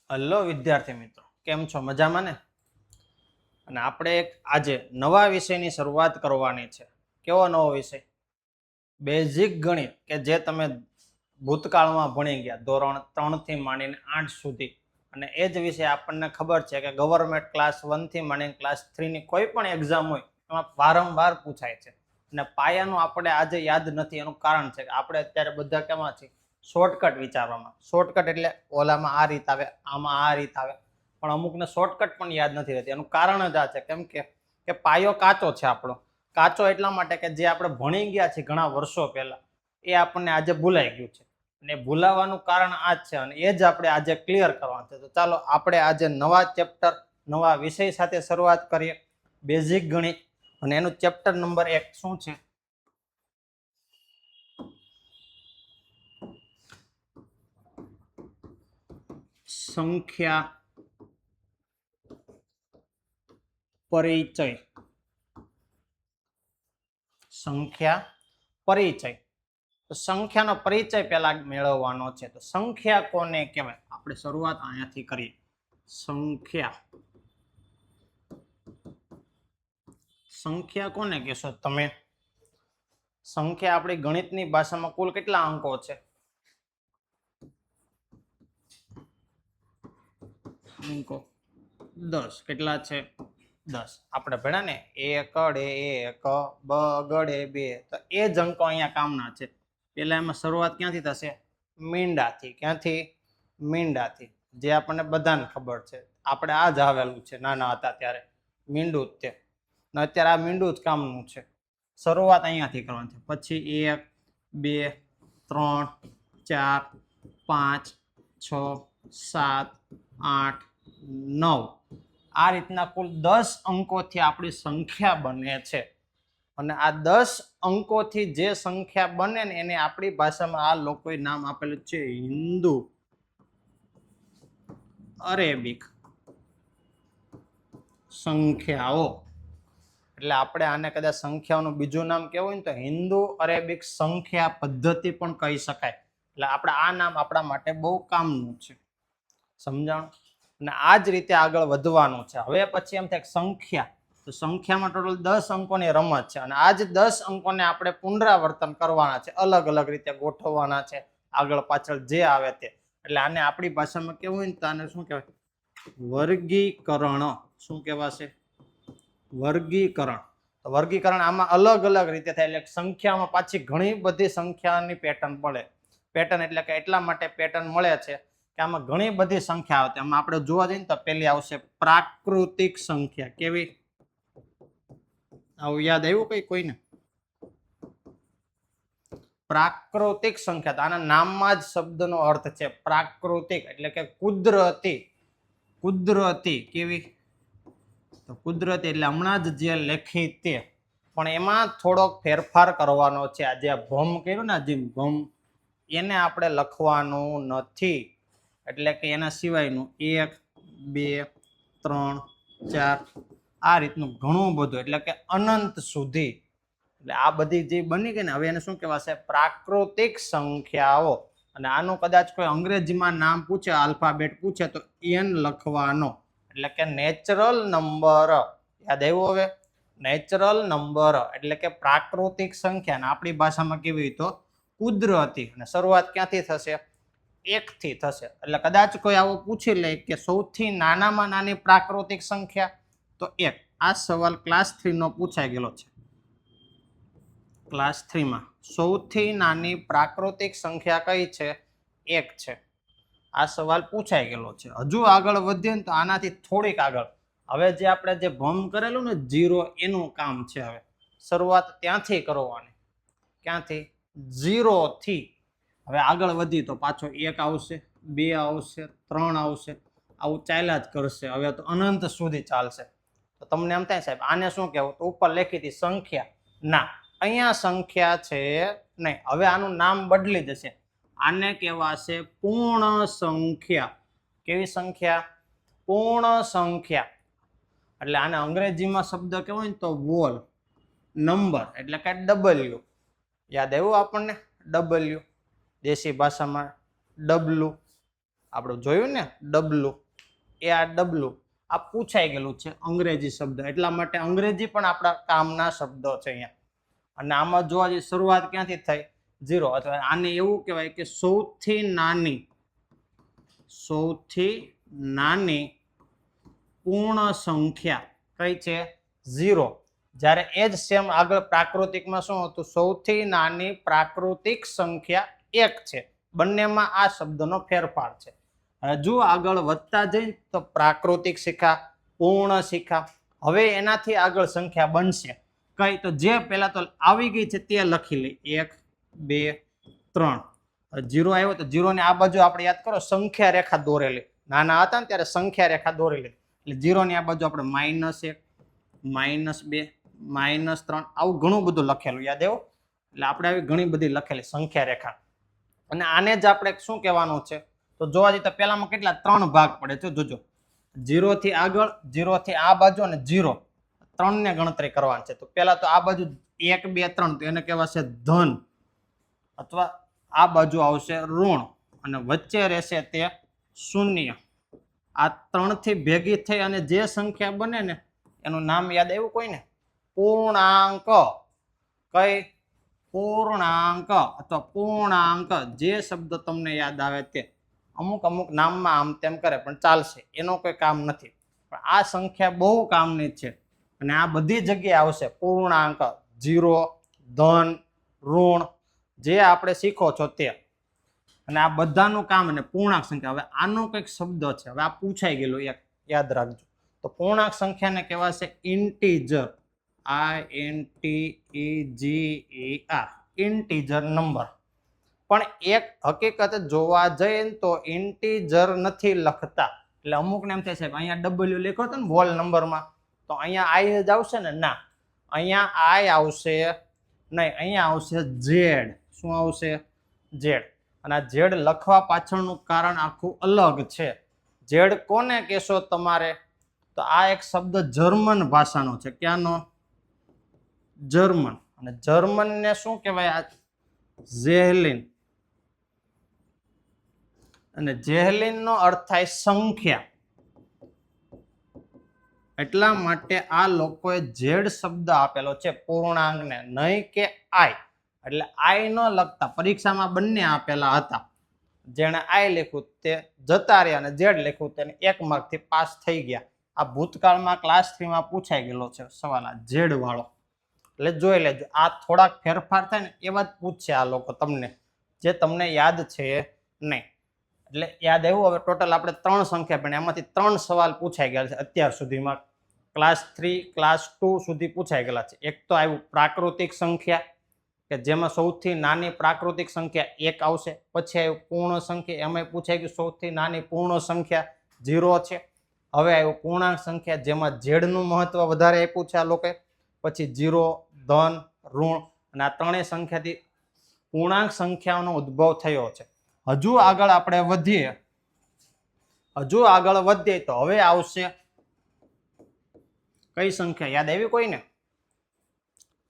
Hello વિદ્યાર્થી મિત્રો, કેમ છો? મજામાં ને? અને આપણે એક આજે નવા વિષયની શરૂઆત કરવાની છે. કેવો નવો વિષય? બેઝિક ગણિત, કે જે તમે ભૂતકાળમાં ભણી ગયા ધોરણ 3 થી માંડીને 8 સુધી. અને એ જ વિષય આપણને ખબર છે કે ગવર્મેન્ટ ક્લાસ 1 થી માંડીને ક્લાસ 3 ની કોઈ પણ એક્ઝામ હોય એમાં વારંવાર પૂછાય છે. અને પાયાનું આપણે આજે યાદ નથી. એનું કારણ છે કે આપણે અત્યારે બધા કેમાં છીએ? શોર્ટકટ વિચારવામાં. શોર્ટકટ એટલે ઓલામાં આ રીત આવે, આમાં આ રીત આવે, પણ અમુકને શોર્ટકટ પણ યાદ નથી રહેતી. એનું કારણ જ આ છે, કેમ કે પાયો કાચો છે આપણો. કાચો એટલા માટે કે જે આપણે ભણી ગયા છીએ ઘણા વર્ષો પહેલા, એ આપણને આજે ભૂલાઈ ગયું છે. અને ભૂલાવાનું કારણ આ જ છે, અને એ જ આપણે આજે ક્લિયર કરવાનું છે. તો ચાલો આપણે આજે નવા ચેપ્ટર, નવા વિષય સાથે શરૂઆત કરીએ, બેઝિક ગણિત. અને એનું ચેપ્ટર નંબર 1 શું છે? સંખ્યા પરિચય. સંખ્યા પરિચય. તો સંખ્યાનો પરિચય પહેલા મેળવવાનો છે. તો સંખ્યા કોને કહેવાય? આપણે શરૂઆત અહીંયાથી કરીએ. સંખ્યા. સંખ્યા કોને કહેશો તમે? સંખ્યા આપણી ગણિતની ભાષામાં કુલ કેટલા અંકો છે? અંકો 10. કેટલા છે? 10. આપણે ભણ્યા ને, એક અડે 1, બ ગડે 2. તો એ જ અંકો અહીંયા કામના છે. પેલા એમાં શરૂઆત ક્યાંથી થશે? મીંડાથી. ક્યાંથી? મીંડાથી. જે આપણને બધાને ખબર છે. આપણે આ જ આવેલું છે નાના હતા ત્યારે, મીંડું જ તે. અત્યારે આ મીંડું જ કામનું છે. શરૂઆત અહીંયાથી કરવાની છે. પછી 1, 2, 3, 4, 5, 6, 7, 8, 9. આ રીતના કુલ 10 અંકોથી આપણી સંખ્યા બને છે. અને આ 10 અંકોથી જે સંખ્યા બને ને એને આપણી ભાષામાં આ લોકોએ નામ આપેલું છે હિન્દુ અરેબિક સંખ્યાઓ. એટલે આપણે આને કદાચ સંખ્યાઓનું બીજું નામ કેવું હોય ને તો હિન્દુ અરેબિક સંખ્યા પદ્ધતિ પણ કહી શકાય. એટલે આપણે આ નામ આપણા માટે બહુ કામનું છે. સમજાણું? અને આ જ રીતે આગળ વધવાનું છે. હવે પછી એમ થાય સંખ્યા. તો સંખ્યામાં ટોટલ 10 અંકોની રમત છે. અને આ જ 10 અંકોને આપણે પુનરાવર્તન કરવાના છે, અલગ અલગ રીતે ગોઠવવાના છે, આગળ પાછળ જે આવે તે. એટલે આને આપણી ભાષામાં કેવું હોય ને તો આને શું કહેવાય? વર્ગીકરણ. શું કહેવાશે? વર્ગીકરણ. તો વર્ગીકરણ આમાં અલગ અલગ રીતે થાય. એટલે સંખ્યામાં પાછી ઘણી બધી સંખ્યાની પેટર્ન મળે. પેટર્ન એટલે કે એટલા માટે પેટર્ન મળે છે કે આમાં ઘણી બધી સંખ્યા આવતી. આમાં આપણે જોવા જઈએ તો પહેલી આવશે પ્રાકૃતિક સંખ્યા. કેવી? આવું યાદ આવ્યું કઈ કોઈને? પ્રાકૃતિક સંખ્યા. તો આના નામમાં જ શબ્દનો અર્થ છે પ્રાકૃતિક, એટલે કે કુદરતી. કુદરતી. કેવી? તો કુદરતી એટલે હમણાં જ જે લખી તે, પણ એમાં થોડોક ફેરફાર કરવાનો છે. આ જે ભમ કર્યું ને, જે ભમ, એને આપણે લખવાનું નથી. એટલે કે એના સિવાયનું 1, 2, 3, 4 આ રીતનું ઘણું બધું, એટલે કે અનંત સુધી. એટલે આ બધી જે બની ગઈ ને, હવે એને શું કહેવાશે? પ્રાકૃતિક સંખ્યાઓ. અને આનું કદાચ કોઈ અંગ્રેજીમાં નામ પૂછે, આલ્ફાબેટ પૂછે, તો એન લખવાનો. એટલે કે નેચરલ નંબર. યાદ આવ્યું? હવે નેચરલ નંબર એટલે કે પ્રાકૃતિક સંખ્યા. ને આપણી ભાષામાં કેવી? તો કુદરતી. અને શરૂઆત ક્યાંથી થશે? 1 થી થશે. એટલે કદાચ કોઈ આવો પૂછી લે કે સૌથી નાનામાં નાની પ્રાકૃતિક સંખ્યા, તો 1. આ સવાલ ક્લાસ 3 નો પૂછાઈ ગયેલો છે. ક્લાસ 3 માં સૌથી નાની પ્રાકૃતિક સંખ્યા કઈ છે? 1 છે. આ સવાલ પૂછાઈ ગયેલો છે. હજુ આગળ વધીએ ને તો આનાથી થોડીક આગળ, હવે જે આપણે જે ભમ કરેલું ને 0, એનું કામ છે. હવે શરૂઆત ત્યાંથી કરવાની. ક્યાંથી? 0 થી. હવે આગળ વધી તો પાછો 1 આવશે, 2 આવશે, 3 આવશે, આવું ચાલ્યા જ કરશે. હવે તો અનંત સુધી ચાલશે. તો તમને એમ થાય સાહેબ આને શું કહેવું? તો ઉપર લખી હતી સંખ્યા. ના, અહીંયા સંખ્યા છે નહીં. હવે આનું નામ બદલી જશે. આને કહેવાશે પૂર્ણ સંખ્યા. કેવી સંખ્યા? પૂર્ણ સંખ્યા. એટલે આને અંગ્રેજીમાં શબ્દ કેવો હોય ને તો વોલ નંબર, એટલે કે ડબલ્યુ. યાદ આવ્યું આપણને? ડબલ્યુ. દેશી ભાષામાં ડબલું. આપણે જોયું ને ડબલું, એ આ ડબલું આ પૂછાઈ ગયેલું છે અંગ્રેજી શબ્દ, એટલા માટે અંગ્રેજી પણ આપણા કામના શબ્દો છે અહીંયા. અને આમાં જોવા જઈએ શરૂઆત ક્યાંથી થાય? 0, અથવા આને એવું કહેવાય કે સૌથી નાની પૂર્ણ સંખ્યા કઈ છે? 0. જ્યારે એ જ સેમ આગળ પ્રાકૃતિકમાં શું હતું? સૌથી નાની પ્રાકૃતિક સંખ્યા 1 છે. બંનેમાં આ શબ્દનો ફેરફાર છે. હજુ આગળ વધતા જઈને તો પ્રાકૃતિક શીખા, પૂર્ણ શીખા, હવે એનાથી આગળ સંખ્યા બનશે કઈ? તો જે પહેલા તો આવી ગઈ છે તે લખી લઈ. 1 2 3. 0 આવ્યો તો 0 ને આ બાજુ આપણે યાદ કરો સંખ્યા રેખા દોરેલી. નાના હતા ને ત્યારે સંખ્યા રેખા દોરેલી, એટલે 0 ની આ બાજુ આપણે -1 -2 -3 આવું ઘણું બધું લખેલું યાદ આવ્યું. એટલે આપણે આવી ઘણી બધી લખેલી સંખ્યા રેખા. અને આને જ આપણે શું કહેવાનું છે? તો જોવા જઈએ તો પેલામાં કેટલા 3 ભાગ પડે છે. જોજો 0 થી આગળ, 0 થી આ બાજુ અને 0, 3 ને ગણતરી કરવાની છે. તો પેલા તો આ બાજુ 1 2 3, તો એને કહેવાશે ધન, અથવા આ બાજુ આવશે ઋણ, અને વચ્ચે રહેશે તે શૂન્ય. આ 3 થી ભેગી થઈ અને જે સંખ્યા બને ને એનું નામ યાદ આવ્યું કોઈને? પૂર્ણાંક. કઈ? પૂર્ણાંક અથવા પૂર્ણાંક. જે શબ્દ તમને યાદ આવે તે. અમુક નામમાં આમ તેમ કરે પણ ચાલશે, એનો કોઈ કામ નથી. પણ આ સંખ્યા બહુ કામની છે અને આ બધી જગ્યાએ આવશે પૂર્ણાંક. 0, ધન, ઋણ, જે આપણે શીખો છો તે. અને આ બધાનું કામ અને પૂર્ણાંક સંખ્યા. હવે આનો કંઈક શબ્દ છે, હવે આ પૂછાઈ ગયેલું, યાદ રાખજો. તો પૂર્ણાંક સંખ્યાને કહેવાશે ઇન્ટીજર. INTEGER, integer number. પણ એક હકીકત જોવા જઈએ તો ઇન્ટીજર નથી લખતા. એટલે અમુકને એમ થાય છે અહીંયા W લખ્યો હતો ને હોલ નંબરમાં, તો અહીંયા I જ આવશે ને? ના, અહીંયા I આવશે નહીં, અહીંયા આવશે Z. શું આવશે? Z. અને આ Z લખવા પાછળનું કારણ આખું અલગ છે. Z કોને કહેશો તમારે? તો આ એક શબ્દ જર્મન ભાષાનો છે. ક્યાંનો? જર્મન. અને જર્મનને શું કહેવાય? ઝેહલિન. અને ઝેહલિન નો અર્થ થાય સંખ્યા. એટલા માટે આ લોકોએ ઝેડ શબ્દ આપેલો છે પૂર્ણાંકને, નહીં કે આઈ. એટલે આઈ ન લખતા, પરીક્ષામાં બંને આપેલા હતા. જેણે આઈ લખ્યું તે જતા રહ્યા અને ઝેડ લખ્યું તેને 1 માર્કથી પાસ થઈ ગયા. આ ભૂતકાળમાં ક્લાસ 3 માં પૂછાઈ ગયેલો છે સવાલ, આ ઝેડ વાળો. એટલે જોઈ લેજો, આ થોડાક ફેરફાર થાય ને એવા જ પૂછશે આ લોકો તમને, જે તમને યાદ છે નહીં. એટલે યાદ આવ્યું. હવે ટોટલ આપણે 3 સંખ્યા ભણ્યા, એમાંથી 3 સવાલ પૂછાઈ ગયા છે અત્યાર સુધીમાં. ક્લાસ 3, ક્લાસ 2 સુધી પૂછાઈ ગયેલા છે. એક તો આવ્યું પ્રાકૃતિક સંખ્યા, કે જેમાં સૌથી નાની પ્રાકૃતિક સંખ્યા 1 આવશે. પછી આવ્યું પૂર્ણ સંખ્યા, એમાં પૂછાઈ ગયું સૌથી નાની પૂર્ણ સંખ્યા 0 છે. હવે આવ્યું પૂર્ણાંક સંખ્યા, જેમાં ઝેડનું મહત્વ વધારે આપ્યું છે આ લોકોએ. પછી 0, ધન, ઋણ, અને આ ત્રણેય સંખ્યાથી પૂર્ણાંક સંખ્યાઓનો ઉદ્ભવ થયો છે. હજુ આગળ આપણે વધીએ, તો હવે આવશે કઈ સંખ્યા? યાદ આવી કોઈને?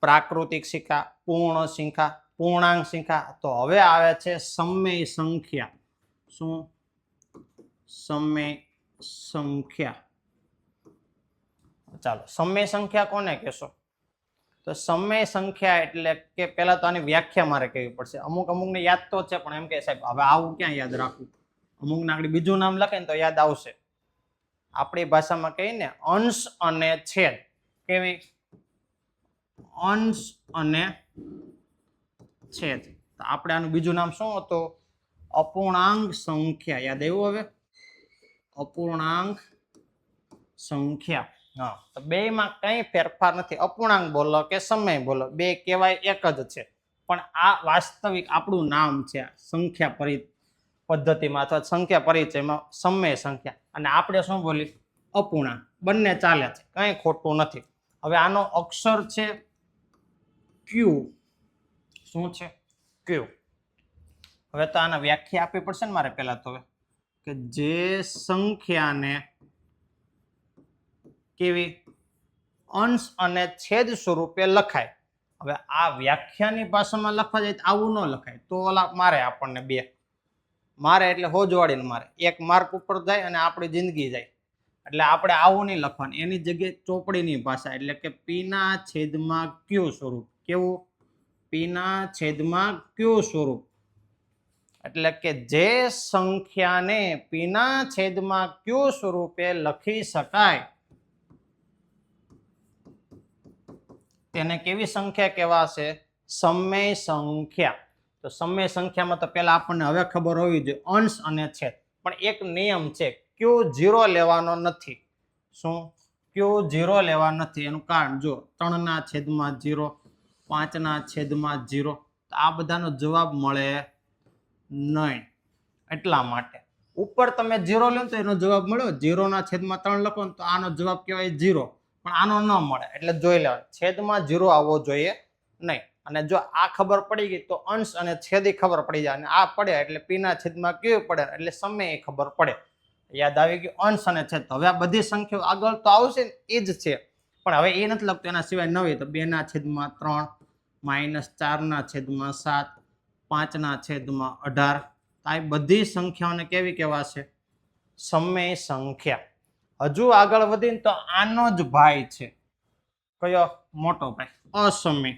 પ્રાકૃતિક સંખ્યા, પૂર્ણ સંખ્યા, પૂર્ણાંક સંખ્યા. તો હવે આવે છે સમય સંખ્યા. શું? સમય સંખ્યા. ચાલો, સમય સંખ્યા કોને કહેશો? તો સમય સંખ્યા એટલે કે પેલા તો આની વ્યાખ્યા મારે કહેવી પડશે. અમુકને યાદ તો છે, પણ એમ કે સાહેબ હવે આવું ક્યાં યાદ રાખવું? અમુકને આગળ બીજું નામ લખે ને તો યાદ આવશે. આપણી ભાષામાં કહીને અંશ અને છેદ. કેવી? અંશ અને છેદ. તો આપણે આનું બીજું નામ શું હતું? અપૂર્ણાંક સંખ્યા. યાદ આવ્યું? હવે અપૂર્ણાંક સંખ્યા. હા, તો બેમાં કઈ ફેરફાર નથી. અપૂર્ણાંક બોલો કે સમય બોલો, બે કહેવાય એક જ છે. પણ આ વાસ્તવિક આપણું નામ છે સંખ્યા પદ્ધતિમાં અથવા સંખ્યા પરિચયમાં સમય સંખ્યા. અને આપણે શું બોલી? અપૂર્ણાંક. બંને ચાલે છે, કઈ ખોટું નથી. હવે આનો અક્ષર છે ક્યુ. શું છે? ક્યુ. હવે તો આના વ્યાખ્યા આપવી પડશે ને મારે પહેલા તો, કે જે સંખ્યાને કેવી અંશ અને છેદ સ્વરૂપે લખાય. હવે આ વ્યાખ્યાની ભાષામાં લખવા જાય તો આવું ન લખાય, તો ઓલા મારે આપણને બે મારે એટલે હોજવાડીને મારે, એક માર્ક ઉપર જાય અને આપણી જિંદગી જાય. એટલે આપણે આવું નહીં લખવાનું, એની જગ્યાએ ચોપડીની ભાષા એટલે કે પીના છેદમાં ક્યુ સ્વરૂપ. કેવું? પીના છેદમાં ક્યુ સ્વરૂપ. એટલે કે જે સંખ્યાને પીના છેદમાં ક્યુ સ્વરૂપે લખી શકાય તેને કેવી સંખ્યા કહેવાશે? સમય સંખ્યા. તો સમય સંખ્યામાં તો પહેલા આપણને હવે ખબર હોવી જોઈએ અંશ અને છેદ. પણ એક નિયમ છે, Q0 લેવાનો નથી. શું? Q0 લેવા નથી. એનું કારણ જો 3 છેદમાં 0, 5 છેદમાં 0, તો આ બધાનો જવાબ મળે નહીં. એટલા માટે ઉપર તમે 0 લો તો એનો જવાબ મળ્યો, 0 છેદમાં 3 લખો તો આનો જવાબ કહેવાય 0, પણ આનો ન મળે. એટલે જોઈ લેવાનું, છેદમાં 0 આવવો જોઈએ નહીં. અને જો આ ખબર પડી ગઈ તો અંશ અને છેદ ખબર પડી જાય, અને આ પડે એટલે પીના છેદમાં ક્યુ પડે એટલે સમય ખબર પડે. યાદ આવી ગયું? અંશ અને છેદ. હવે આ બધી સંખ્યાઓ આગળ તો આવશે ને એ જ છે, પણ હવે એ નથી લખતું. એના સિવાય નવી તો 2 છેદમાં 3, -4 છેદમાં 7, 5 છેદમાં 18. આ બધી સંખ્યાઓને કેવી કહેવાશે? સમય સંખ્યા. હજુ આગળ વધીને તો આનો જ ભાઈ છે. કયો? મોટો ભાઈ, અસમય.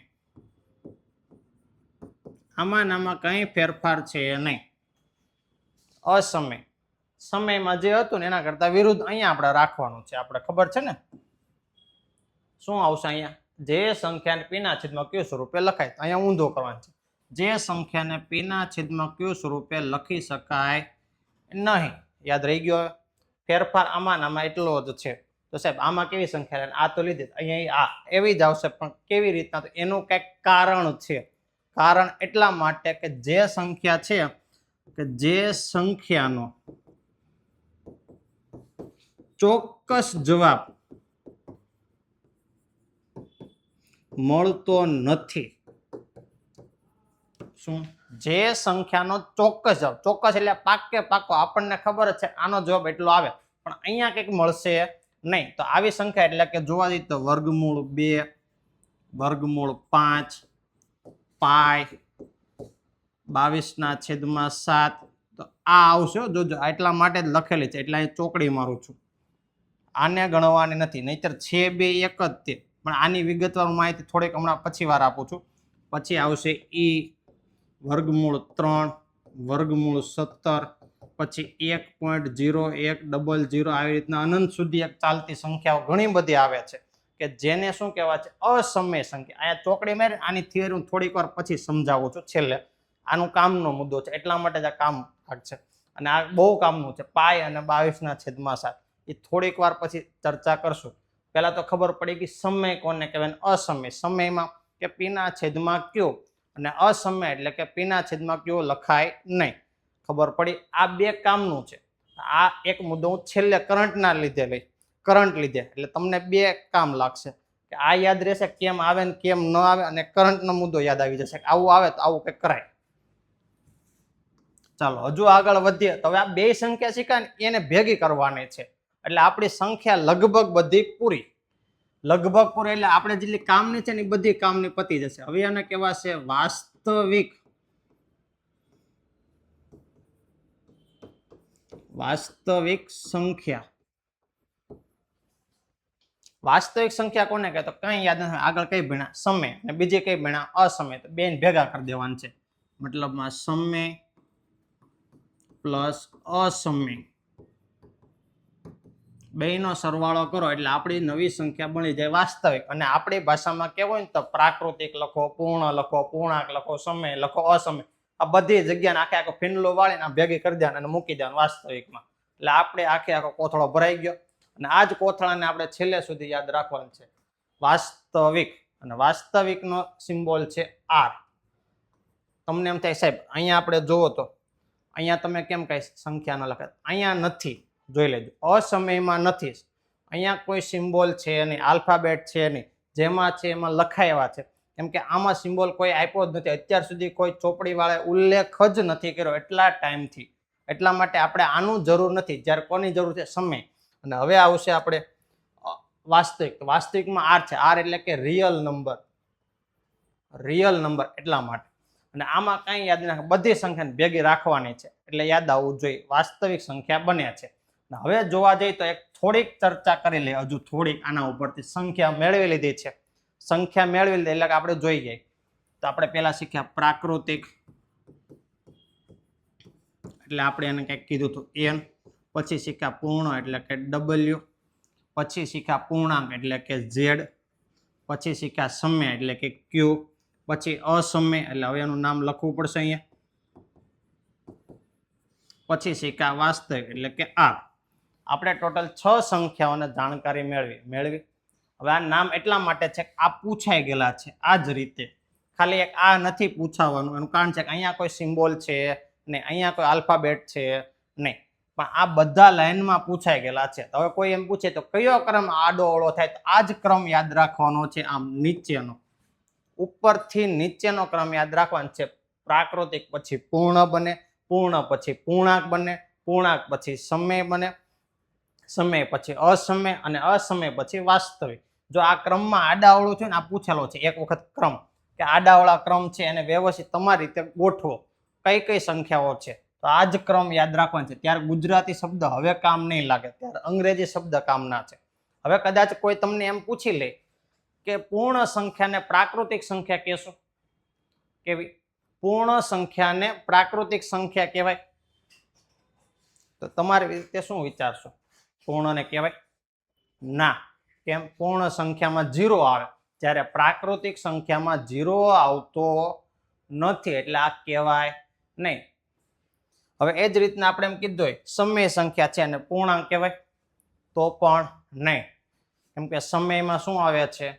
આમાં કઈ ફેરફાર છે નહીં. અસમય. સમયમાં જે હતું ને એના કરતા વિરુદ્ધ અહીંયા આપણે રાખવાનું છે. આપણે ખબર છે ને શું આવશે અહીંયા? જે સંખ્યાને પીના છેદમાં ક્યુ સ્વરૂપે લખાય, અહીંયા ઊંધો કરવાનું છે. જે સંખ્યાને પીના છેદમાં ક્યુ સ્વરૂપે લખી શકાય નહીં. યાદ રહી ગયો? ફેરફાર આમાં એટલો જ છે. તો સાહેબ આમાં કેવી સંખ્યા? આ તો લીધી, અહીંયા આ એવી જ આવશે, પણ કેવી રીતના? તો એનું કંઈક કારણ છે. કારણ એટલા માટે કે જે સંખ્યા છે કે જે સંખ્યાનો ચોક્કસ જવાબ મળતો નથી. શું? જે સંખ્યાનો ચોક્કસ જવાબ, ચોક્કસ એટલે પાકો આપણને ખબર છે આનો જવાબ એટલો આવે, પણ અહીંયા કંઈક મળશે નહીં. તો આવી સંખ્યા એટલે કે જોવા જઈએ તો વર્ગમૂળ 2, વર્ગમૂળ 5, પાય 22 છેદમાં 7. તો આ આવશે. જોજો એટલા માટે જ લખેલી છે, એટલે અહીં ચોકડી મારું છું. આને ગણવાની નથી, નહીતર છે બે એક જ તે. પણ આની વિગતવાર માહિતી થોડીક હમણાં પછી વાર આપું છું. પછી આવશે ઈ વર્ગમૂળ 3, વર્ગમૂળ 17, પછી 1.0100. આવી રીતના અનંત સુધી એક ચાલતી સંખ્યાઓ ઘણી બધી આવે છે કે જેને શું કહેવાય છે? અસમય સંખ્યા. અહીંયા ચોકડી મારી આની થિયરી હું થોડીક વાર પછી સમજાવું છું. છેલ્લે આનું કામનો મુદ્દો છે, એટલા માટે જ આ કામ ભાગ છે, અને આ બહુ કામનું છે. પાય અને 22 છેદમાં 7 એ થોડીક વાર પછી ચર્ચા કરશું. પહેલા તો ખબર પડી કે સમય કોને કહેવાય? અસમય. સમયમાં કે પીના છેદમાં ક્યુ, અને અસમય એટલે કે પીના છેદમાં ક્યુ લખાય નહીં. ખબર પડી? આ બે કામનું છે. આ એક મુદ્દો હું છેલ્લે કરંટના લીધે એટલે તમને બે કામ લાગશે કે આ યાદ રહેશે કેમ આવે ને કેમ ન આવે, અને કરંટનો મુદ્દો યાદ આવી જશે કે આવું આવે તો આવું કંઈક કરાય. ચાલો હજુ આગળ વધીએ. તો હવે આ બે સંખ્યા શીખાય ને એને ભેગી કરવાની છે, એટલે આપણી સંખ્યા લગભગ બધી પૂરી. લગભગ પૂરી એટલે આપણે જેટલી કામની છે ને એ બધી કામની પતી જશે. હવે એને કહેવાશે વાસ્તવિક. વાસ્તવિક સંખ્યા. વાસ્તવિક સંખ્યા કોને કહે? તો કઈ યાદ નથી. આગળ કઈ ભણ્યા? સમય. અને બીજી કઈ ભણ્યા? અસમય. તો બેન ભેગા કરી દેવાનું છે. મતલબમાં સમય પ્લસ અસમય, બેનો સરવાળો કરો એટલે આપણી નવી સંખ્યા બની જાય વાસ્તવિક. અને આપણી ભાષામાં કેવું હોય ને તો પ્રાકૃતિક લખો, પૂર્ણ લખો, પૂર્ણાંક લખો, સમય લખો, અસમય. આ બધી જગ્યાને આખો ફીંડલો વાળીને ભેગી કરી દેવાનું અને મૂકી દેવાનું વાસ્તવિકમાં. એટલે આપણે આખો કોથળો ભરાઈ ગયો. અને આ જ કોથળાને આપણે છેલ્લે સુધી યાદ રાખવાનું છે, વાસ્તવિક. અને વાસ્તવિકનો સિમ્બોલ છે આર. તમને એમ થાય સાહેબ અહીંયા આપણે જોવો તો અહીંયા તમે કેમ કઈ સંખ્યા ન લખાય? અહીંયા નથી, જોઈ લેજો. અસમયમાં નથી, અહીંયા કોઈ સિમ્બોલ છે નહીં, આલ્ફાબેટ છે નહીં. જેમાં છે એમાં લખાયેલા છે, કેમ કે આમાં સિમ્બોલ કોઈ આપ્યો જ નથી. અત્યાર સુધી કોઈ ચોપડી વાળા ઉલ્લેખ જ નથી કર્યો એટલા ટાઈમથી. એટલા માટે આપણે આનું જરૂર નથી. જ્યારે કોની જરૂર છે? સમય. અને હવે આવશે આપણે વાસ્તવિક. વાસ્તવિકમાં આર છે. આર એટલે કે રિયલ નંબર. રિયલ નંબર એટલા માટે. અને આમાં કાંઈ યાદ ના, બધી સંખ્યાને ભેગી રાખવાની છે એટલે યાદ આવવું જોઈએ. વાસ્તવિક સંખ્યા બને છે. હવે જોવા જઈએ તો એક થોડીક ચર્ચા કરી લઈએ, હજુ થોડીક આના ઉપરથી. સંખ્યા મેળવી લીધી છે, સંખ્યા મેળવી લીધી એટલે કે આપણે જોઈ ગઈ. તો આપણે પેલા શીખ્યા પ્રાકૃતિક, એટલે આપણે એને કંઈક કીધું હતું n. પછી શીખ્યા પૂર્ણ એટલે કે w. પછી શીખ્યા પૂર્ણાંક એટલે કે z. પછી શીખ્યા સમય એટલે કે q. પછી અસમય એટલે હવે એનું નામ લખવું પડશે અહીંયા. પછી શીખ્યા વાસ્તવિક એટલે કે r. આપણે ટોટલ 6 સંખ્યાઓને જાણકારી મેળવી. હવે આ નામ એટલા માટે છે કે આ પૂછાઈ ગયેલા છે આ જ રીતે. ખાલી એક આ નથી પૂછાવાનું, એનું કારણ છે કે અહીંયા કોઈ સિમ્બોલ છે ને, અહીંયા કોઈ આલ્ફાબેટ છે નહીં, પણ આ બધા લાઈનમાં પૂછાઈ ગયેલા છે. હવે કોઈ એમ પૂછે તો કયો ક્રમ આડો અવળો થાય, તો આ જ ક્રમ યાદ રાખવાનો છે. આમ નીચેનો, ઉપરથી નીચેનો ક્રમ યાદ રાખવાનો છે. પ્રાકૃતિક પછી પૂર્ણ બને, પૂર્ણ પછી પૂર્ણાંક બને, પૂર્ણાંક પછી સમય બને, સમય પછી અસમય, અને અસમય પછી વાસ્તવિક. જો આ ક્રમમાં આડાઅવળું છે ને, આ પૂછેલો છે એક વખત ક્રમ, કે આડાઅવળા ક્રમ છે એને વ્યવસ્થિત તમારી રીતે ગોઠવો, કઈ કઈ સંખ્યાઓ છે, તો આ જ ક્રમ યાદ રાખવાનો છે. ત્યારે ગુજરાતી શબ્દ હવે કામ નહીં લાગે, ત્યારે અંગ્રેજી શબ્દ કામના છે. હવે કદાચ કોઈ તમને એમ પૂછી લે કે પૂર્ણ સંખ્યાને પ્રાકૃતિક સંખ્યા કહેશો, કેવી? પૂર્ણ સંખ્યાને પ્રાકૃતિક સંખ્યા કહેવાય, તો તમારી રીતે શું વિચારશો? પૂર્ણને કહેવાય? ના. કેમ? પૂર્ણ સંખ્યામાં 0 આવે, જ્યારે પ્રાકૃતિક સંખ્યામાં 0 આવતો નથી, એટલે આ કહેવાય નહીં. હવે એ જ રીતના આપણે એમ કીધું હોય સમય સંખ્યા છે અને પૂર્ણાંક કહેવાય, તો પણ નહીં. કેમ કે સમયમાં શું આવે છે?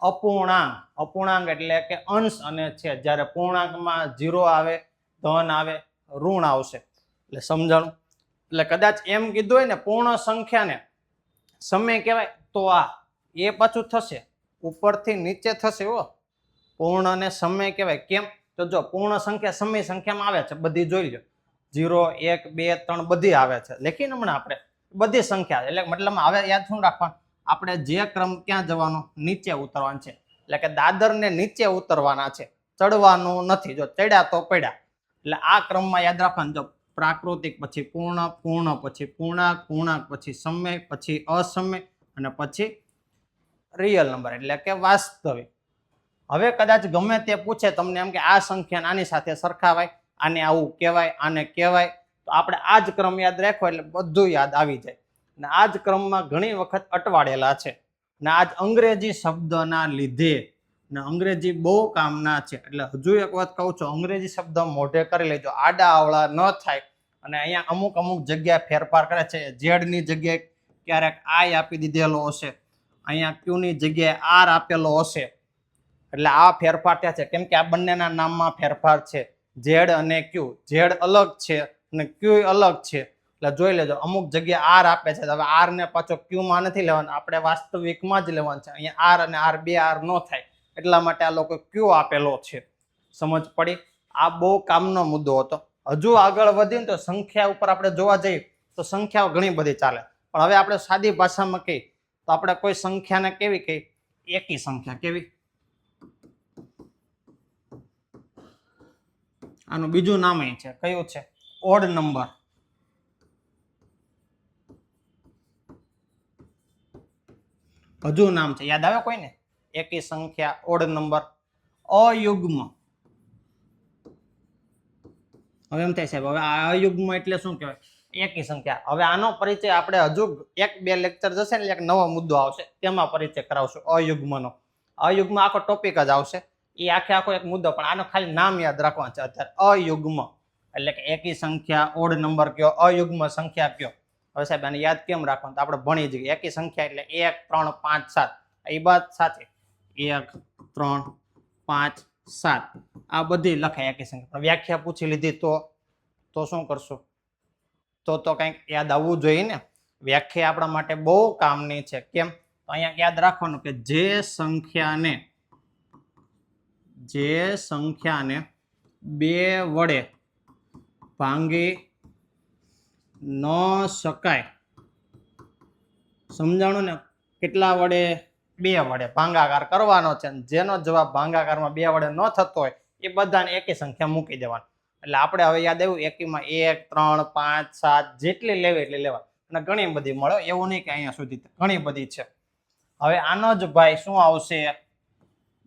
અપૂર્ણાંક. અપૂર્ણાંક એટલે કે અંશ અને છે, જ્યારે પૂર્ણાંકમાં 0 આવે, ધન આવે, ઋણ આવશે. એટલે સમજાણું? એટલે કદાચ એમ કીધું હોય ને પૂર્ણ સંખ્યાને સમય કહેવાય, તો આ એ પાછું થશે, ઉપરથી નીચે થશે. પૂર્ણ અને સમય કહેવાય. કેમ? તો જો પૂર્ણ સંખ્યા સમય સંખ્યામાં આવે છે, બધી જોઈ લો, 0 1 2 3 બધી આવે છે. લેખીને હમણાં આપણે બધી સંખ્યા, એટલે મતલબ હવે યાદ શું રાખવાનું? આપણે જે ક્રમ ક્યાં જવાનો? નીચે ઉતરવાનું છે. એટલે કે દાદરને નીચે ઉતરવાના છે, ચડવાનું નથી. જો ચડ્યા તો પડ્યા. એટલે આ ક્રમમાં યાદ રાખવાનું. જો પ્રાકૃતિક પછી પૂર્ણ, પૂર્ણ પછી પૂર્ણાંક, પૂર્ણાંક પછી સમય, પછી અસમય, અને પછી રિયલ નંબર એટલે કે વાસ્તવિક. હવે કદાચ ગમે તે પૂછે તમને એમ કે આ સંખ્યા આની સાથે સરખાવાય, આને આવું કહેવાય, આને કહેવાય, તો આપણે આ જ ક્રમ યાદ રાખવો એટલે બધું યાદ આવી જાય. અને આ જ ક્રમમાં ઘણી વખત અટવાડેલા છે, ને આજ અંગ્રેજી શબ્દના લીધે, ને અંગ્રેજી બહુ કામના છે. એટલે હજુ એક વાત કહું છું, અંગ્રેજી શબ્દ મોઢે કરી લેજો, આડા આવળા ન થાય. અને અહીંયા અમુક જગ્યાએ ફેરફાર કરે છે. ઝેડની જગ્યાએ ક્યારેક આઈ આપી દીધેલો હશે, અહીંયા ક્યુની જગ્યાએ આર આપેલો હશે, એટલે આ ફેરફાર ત્યાં છે. કેમ કે આ બંનેના નામમાં ફેરફાર છે, ઝેડ અને ક્યુ. ઝેડ અલગ છે અને ક્યુ અલગ છે. એટલે જોઈ લેજો, અમુક જગ્યાએ આર આપે છે, હવે આર ને પાછો ક્યુમાં નથી લેવાનું, આપણે વાસ્તવિકમાં જ લેવાનું છે. અહીંયા આર અને આર બે આર ન થાય, એટલા માટે આ લોકો ક્યુ આપેલો છે. સમજ પડી? આ બહુ કામનો મુદ્દો હતો. હજુ આગળ વધીને તો સંખ્યા ઉપર આપણે જોવા જઈએ તો સંખ્યાઓ ઘણી બધી ચાલે, પણ હવે આપણે સાદી ભાષામાં કહીએ તો આપણે કોઈ સંખ્યાને કેવી કહીએ? એકી સંખ્યા. કેવી? આનું બીજું નામ છે, કયું છે? Odd number. હજુ નામ છે, યાદ આવે કોઈને? એકી સંખ્યા, ઓડ નંબર, અયુગ્મ. હવે એમ થાય સાહેબ, હવે આ અયુગ્મ એટલે શું કહેવાય? એકી સંખ્યા. હવે આનો પરિચય આપણે હજુ 1-2 લેક્ચર જશે ને, એક નવો મુદ્દો આવશે, તેમાં પરિચય કરાવશું અયુગ્મનો. અયુગ્મ આખો ટોપિક જ આવશે, એ આખો એક મુદ્દો, પણ આનો ખાલી નામ યાદ રાખવાનું છે અત્યારે. અયુગ્મ એટલે કે એકી સંખ્યા, ઓડ નંબર કયો, અયુગ્મ સંખ્યા કયો. હવે સાહેબ આને યાદ કેમ રાખવાનું? તો આપણે ભણી જઈએ. એકી સંખ્યા એટલે 1 3 5 7, એ વાત સાચી. 1 3 5 7 આ બધી લખાય એકી સંખ્યા. વ્યાખ્યા પૂછી લીધી તો શું કરશું? તો કંઈક યાદ આવવું જોઈએ ને. વ્યાખ્યા આપણા માટે બહુ કામની છે. કેમ? તો અહીંયા યાદ રાખવાનું કે જે સંખ્યાને 2 વડે ભાંગી ન શકાય. સમજાણું ને? કેટલા વડે? 2 વડે ભાગાકાર કરવાનો છે. જેનો જવાબ ભાગાકારમાં 2 વડે ન થતો હોય એ બધાને એકી સંખ્યા મૂકી દેવાની. એટલે આપણે હવે યાદ આવ્યું એકીમાં 1 3 5 7 જેટલી લેવી એટલી લેવા અને ઘણી બધી મળે એવું નહીં કે અહીંયા સુધી ઘણી બધી છે. હવે આનો જ ભાઈ શું આવશે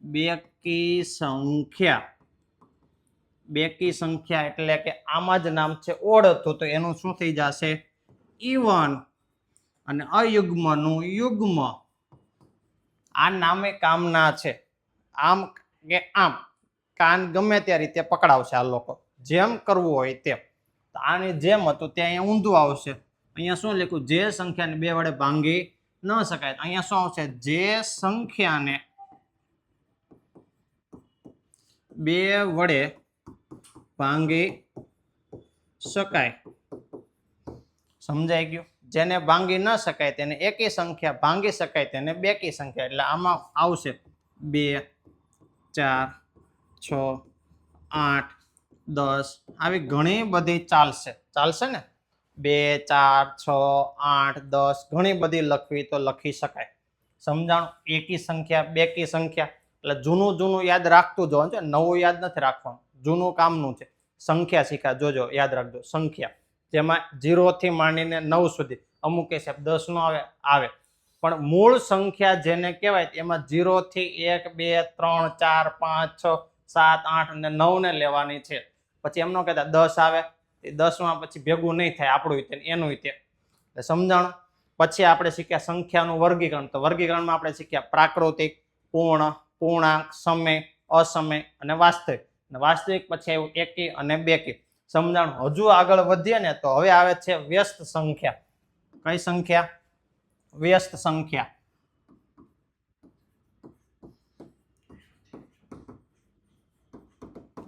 બેકી સંખ્યા. બેકી સંખ્યા એટલે કે આમાં જ નામ છે ઓડ હતું તો એનું શું થઈ જશે ઇવન અને અયુગ્મનું યુગ્મ. આ નામે કામના છે. આમ કે આમ કાન ગમે તે રીતે પકડાવશે આ લોકો જેમ કરવું હોય તેમ. તો આની જેમ હતું ત્યાં અહીંયા ઊંધું આવશે. અહીંયા શું લખ્યું જે સંખ્યાને બે વડે ભાંગી ન શકાય. અહીંયા શું આવશે જે સંખ્યાને બે વડે ભાંગી શકાય. સમજાઈ ગયું. જેને ભાંગી ન શકાય તેને એકી સંખ્યા, ભાંગી શકાય તેને બેકી સંખ્યા. એટલે આમાં આવશે 2 4 6 8 10 આવી ઘણી બધી ચાલશે. ચાલશે ને 2 4 6 8 10 ઘણી બધી લખવી તો લખી શકાય. સમજાણું. એકી સંખ્યા બેકી સંખ્યા એટલે જૂનું યાદ રાખતું જવાનું છે. નવું યાદ નથી રાખવાનું. જૂનું કામનું છે. સંખ્યા શીખા જોજો યાદ રાખજો. સંખ્યા જેમાં 0 થી માંડીને 9 સુધી અમુક છે 10 નો આવે પણ મૂળ સંખ્યા જેને કહેવાય એમાં 0 થી 1 2 3 4 5 6 7 8 અને 9 ને લેવાની છે. પછી એમ ન કહેતા 10 આવે એ 10 માં પછી ભેગું નહીં થાય આપણું તે એનું તે. એટલે સમજાણું. પછી આપણે શીખ્યા સંખ્યાનું વર્ગીકરણ. તો વર્ગીકરણમાં આપણે શીખ્યા પ્રાકૃતિક, પૂર્ણ, પૂર્ણાંક, સમય, અસમય અને વાસ્તવિક. વાસ્તવિક પછી આવ્યું એકી અને બેકી. સમજાણું. હજુ આગળ વધીએ ને તો હવે આવે છે વ્યસ્ત સંખ્યા. કઈ સંખ્યા? વ્યસ્ત સંખ્યા.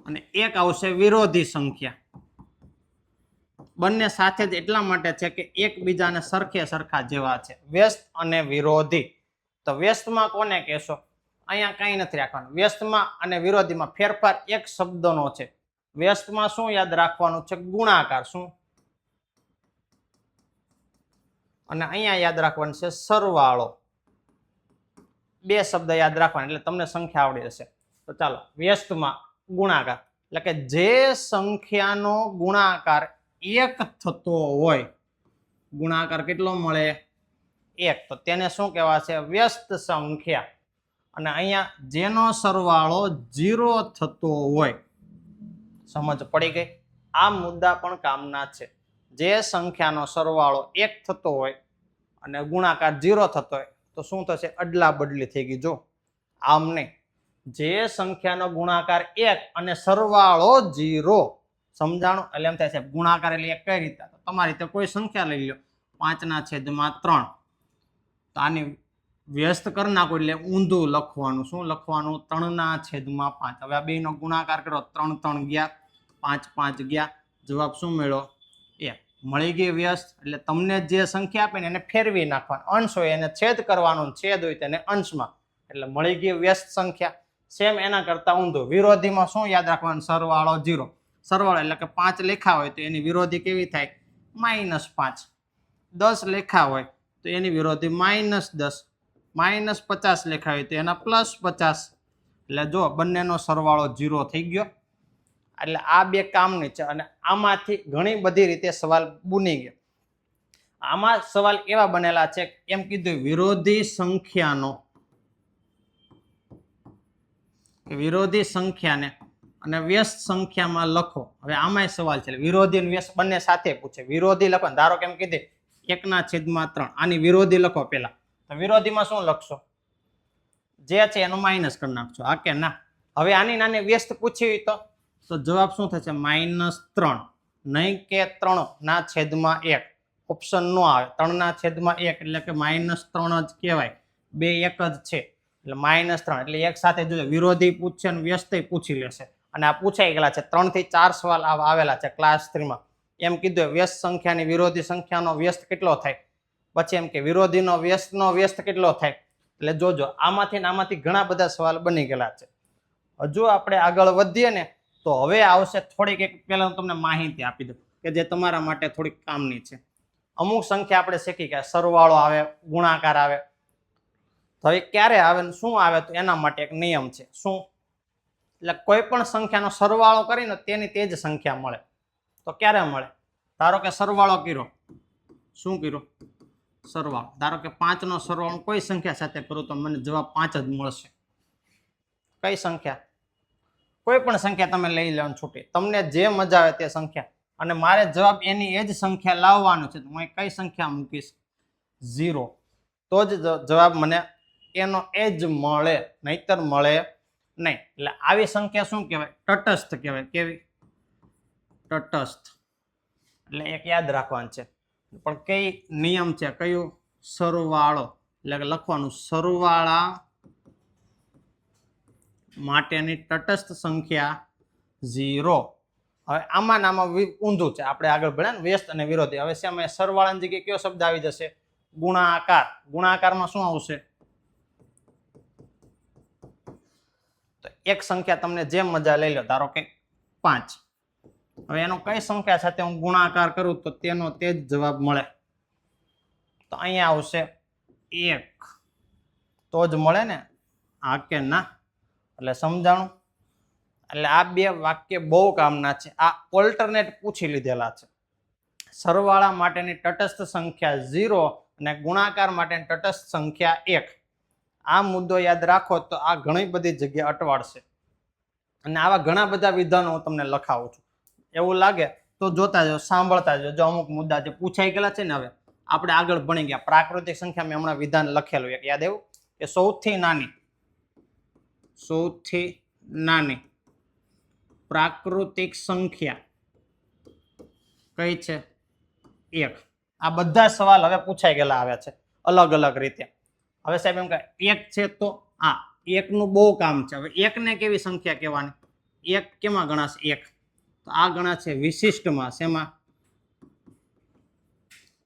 અને એક આવશે વિરોધી સંખ્યા. બંને સાથે જ એટલા માટે છે કે એકબીજાને સરખે સરખા જેવા છે. વ્યસ્ત અને વિરોધી. તો વ્યસ્તમાં કોને કહેશો? અહીંયા કઈ નથી રાખવાનું. વ્યસ્તમાં અને વિરોધીમાં ફેરફાર એક શબ્દનો છે. વ્યસ્તમાં શું યાદ રાખવાનું છે? ગુણાકાર. શું? અને અહીંયા યાદ રાખવાનું છે સરવાળો. બે શબ્દ યાદ રાખવાના એટલે તમને સંખ્યા આવડી જશે. તો ચાલો વ્યસ્તમાં ગુણાકાર એટલે કે જે સંખ્યાનો ગુણાકાર 1 થતો હોય. ગુણાકાર કેટલો મળે? 1. તો તેને શું કહેવાશે? વ્યસ્ત સંખ્યા. અને અહીંયા જેનો સરવાળો 0 થતો હોય. સમજ પડી ગઈ? આ મુદ્દા પણ કામના છે. જે સંખ્યાનો સરવાળો 1 થતો હોય અને ગુણાકાર 0 થતો હોય તો શું થશે? અદલા બદલી થઈ ગઈ. જો આમ નહીં. જે સંખ્યાનો ગુણાકાર 1 અને સરવાળો 0. સમજાણું. એટલે એમ થાય છે ગુણાકાર એટલે કઈ રીતે? તમારી રીતે કોઈ સંખ્યા લઈ લો 5/3. તો આની વ્યસ્ત કરી નાખો એટલે ઊંધું લખવાનું. શું લખવાનું? 3/5. હવે આ બેનો ગુણાકાર કરો 3 3 ગયા 5 5 ગયા. જવાબ શું મળ્યો? 1. મળી ગઈ વ્યસ્ત. એટલે તમને જે સંખ્યા આપે ને એને ફેરવી નાખવાનું. અંશ હોય એને છેદ કરવાનો, છેદ હોય તેને અંશમાં. એટલે મળી ગઈ વ્યસ્ત સંખ્યા. સેમ એના કરતા ઊંધું. વિરોધીમાં શું યાદ રાખવાનું? સરવાળો 0. સરવાળો એટલે કે 5 લેખા હોય તો એની વિરોધી કેવી થાય? -5. 10 લેખા હોય તો એની વિરોધી -10. -50 લેખા હોય તો એના +50. એટલે જો બંનેનો સરવાળો 0 થઈ ગયો. એટલે આ બે કામની છે અને આમાંથી ઘણી બધી રીતે સવાલ બની ગયા. આમાં સવાલ એવા બનેલા છે એમ કીધું વિરોધી સંખ્યાનો વિરોધી સંખ્યાને અને વ્યસ્ત સંખ્યામાં લખો. હવે આમાંય સવાલ છે. વિરોધી અને વ્યસ્ત બંને સાથે પૂછે. વિરોધી લખો. ધારો કે એમ કીધું 1/3. આની વિરોધી લખો પેલા. તો વિરોધીમાં શું લખશો? જે છે એનું માઇનસ કરી નાખશો. હા કે ના? હવે આની નાની વ્યસ્ત પૂછી તો જવાબ શું થશે? -3. નહીં કે 3/1. ઓપ્શન નો આવે. 3/1 એટલે કે -3 જ કહેવાય. બે એક જ છે એટલે -3. એટલે એક સાથે જોજો વિરોધી પૂછશે અને વ્યસ્ત પૂછી લેશે. અને આ પૂછાઈ ગયેલા છે. 3 થી 4 સવાલ આવેલા છે ક્લાસ 3 માં. એમ કીધું વ્યસ્ત સંખ્યાની વિરોધી સંખ્યાનો વ્યસ્ત કેટલો થાય? પછી એમ કે વિરોધીનો વ્યસ્તનો વ્યસ્ત કેટલો થાય? એટલે જોજો આમાંથી ઘણા બધા સવાલ બની ગયેલા છે. હજુ આપણે આગળ વધીએ ને તો હવે આવશે થોડીક એક પહેલા હું તમને માહિતી આપી દઉં કે જે તમારા માટે થોડીક કામની છે. અમુક સંખ્યા આપણે શીખી ગયા સરવાળો આવે, ગુણાકાર આવે. તો હવે ક્યારે આવે ને શું આવે તો એના માટે એક નિયમ છે. શું? એટલે કોઈ પણ સંખ્યાનો સરવાળો કરીને તેની તે જ સંખ્યા મળે. તો ક્યારે મળે? ધારો કે સરવાળો કર્યો, શું કર્યો? સરવાળો. ધારો કે 5 નો સરવાળો કોઈ સંખ્યા સાથે કરું તો મને જવાબ 5 જ મળશે. કઈ સંખ્યા? કોઈ પણ સંખ્યા તમે લઈ લેવાનું છૂટી, તમને જે મજા આવે તે સંખ્યા, અને મારે જવાબ એની એ જ સંખ્યા લાવવાનો છે. તો હું કઈ સંખ્યા મૂકીશ? 0. તો જ જવાબ મને એનો એ જ મળે, નહીતર મળે નહીં. એટલે આવી સંખ્યા શું કહેવાય? તટસ્થ કહેવાય. કેવી? તટસ્થ. એટલે એક યાદ રાખવાનું છે. પણ કઈ નિયમ છે? કયું? સરવાળો. એટલે કે લખવાનું સરવાળા માટેની તટસ્થ સંખ્યા 0. હવે આમાં ઊંધું છે. આપણે આગળ ભણ્યા ને વ્યસ્ત અને વિરોધી. હવે શેમાં સરવાળાની જગ્યાએ કયો શબ્દ આવી જશે? ગુણાકાર. ગુણાકારમાં શું આવશે? તો એક સંખ્યા તમને જે મજા લઈ લો, ધારો કે 5. હવે એનો કઈ સંખ્યા સાથે હું ગુણાકાર કરું તો તેનો તે જ જવાબ મળે? તો અહીંયા આવશે 1. તો જ મળે ને? હા કે ના? એટલે સમજાણું? એટલે આ બે વાક્ય બહુ કામના છે. આ ઓલ્ટરનેટ પૂછી લીધેલા છે. સરવાળા માટેની તટસ્થ સંખ્યા 0 અને ગુણાકાર માટેની તટસ્થ સંખ્યા 1. આ મુદ્દો યાદ રાખો તો આ ઘણી બધી જગ્યા અટવાડશે. અને આવા ઘણા બધા વિધાનો હું તમને લખાવું છું. એવું લાગે તો જોતા જાઓ, સાંભળતા જાઓ. જો અમુક મુદ્દા જે પૂછાઈ ગયેલા છે ને, હવે આપણે આગળ ભણી ગયા. પ્રાકૃતિક સંખ્યા મેં હમણાં વિધાન લખેલું એક યાદ આવ્યું કે સૌથી નાની પ્રાકૃતિક સંખ્યા કઈ છે? 1. આ બધા સવાલ હવે પૂછાઈ ગયેલા આવ્યા છે અલગ અલગ રીતે. હવે સાહેબ એમ કહે 1 છે તો આ 1 નું બહુ કામ છે. હવે 1 ને કેવી સંખ્યા કહેવાની? 1 કેમાં ગણાશે? 1 તો આ ગણાશે વિશિષ્ટમાં. શેમાં?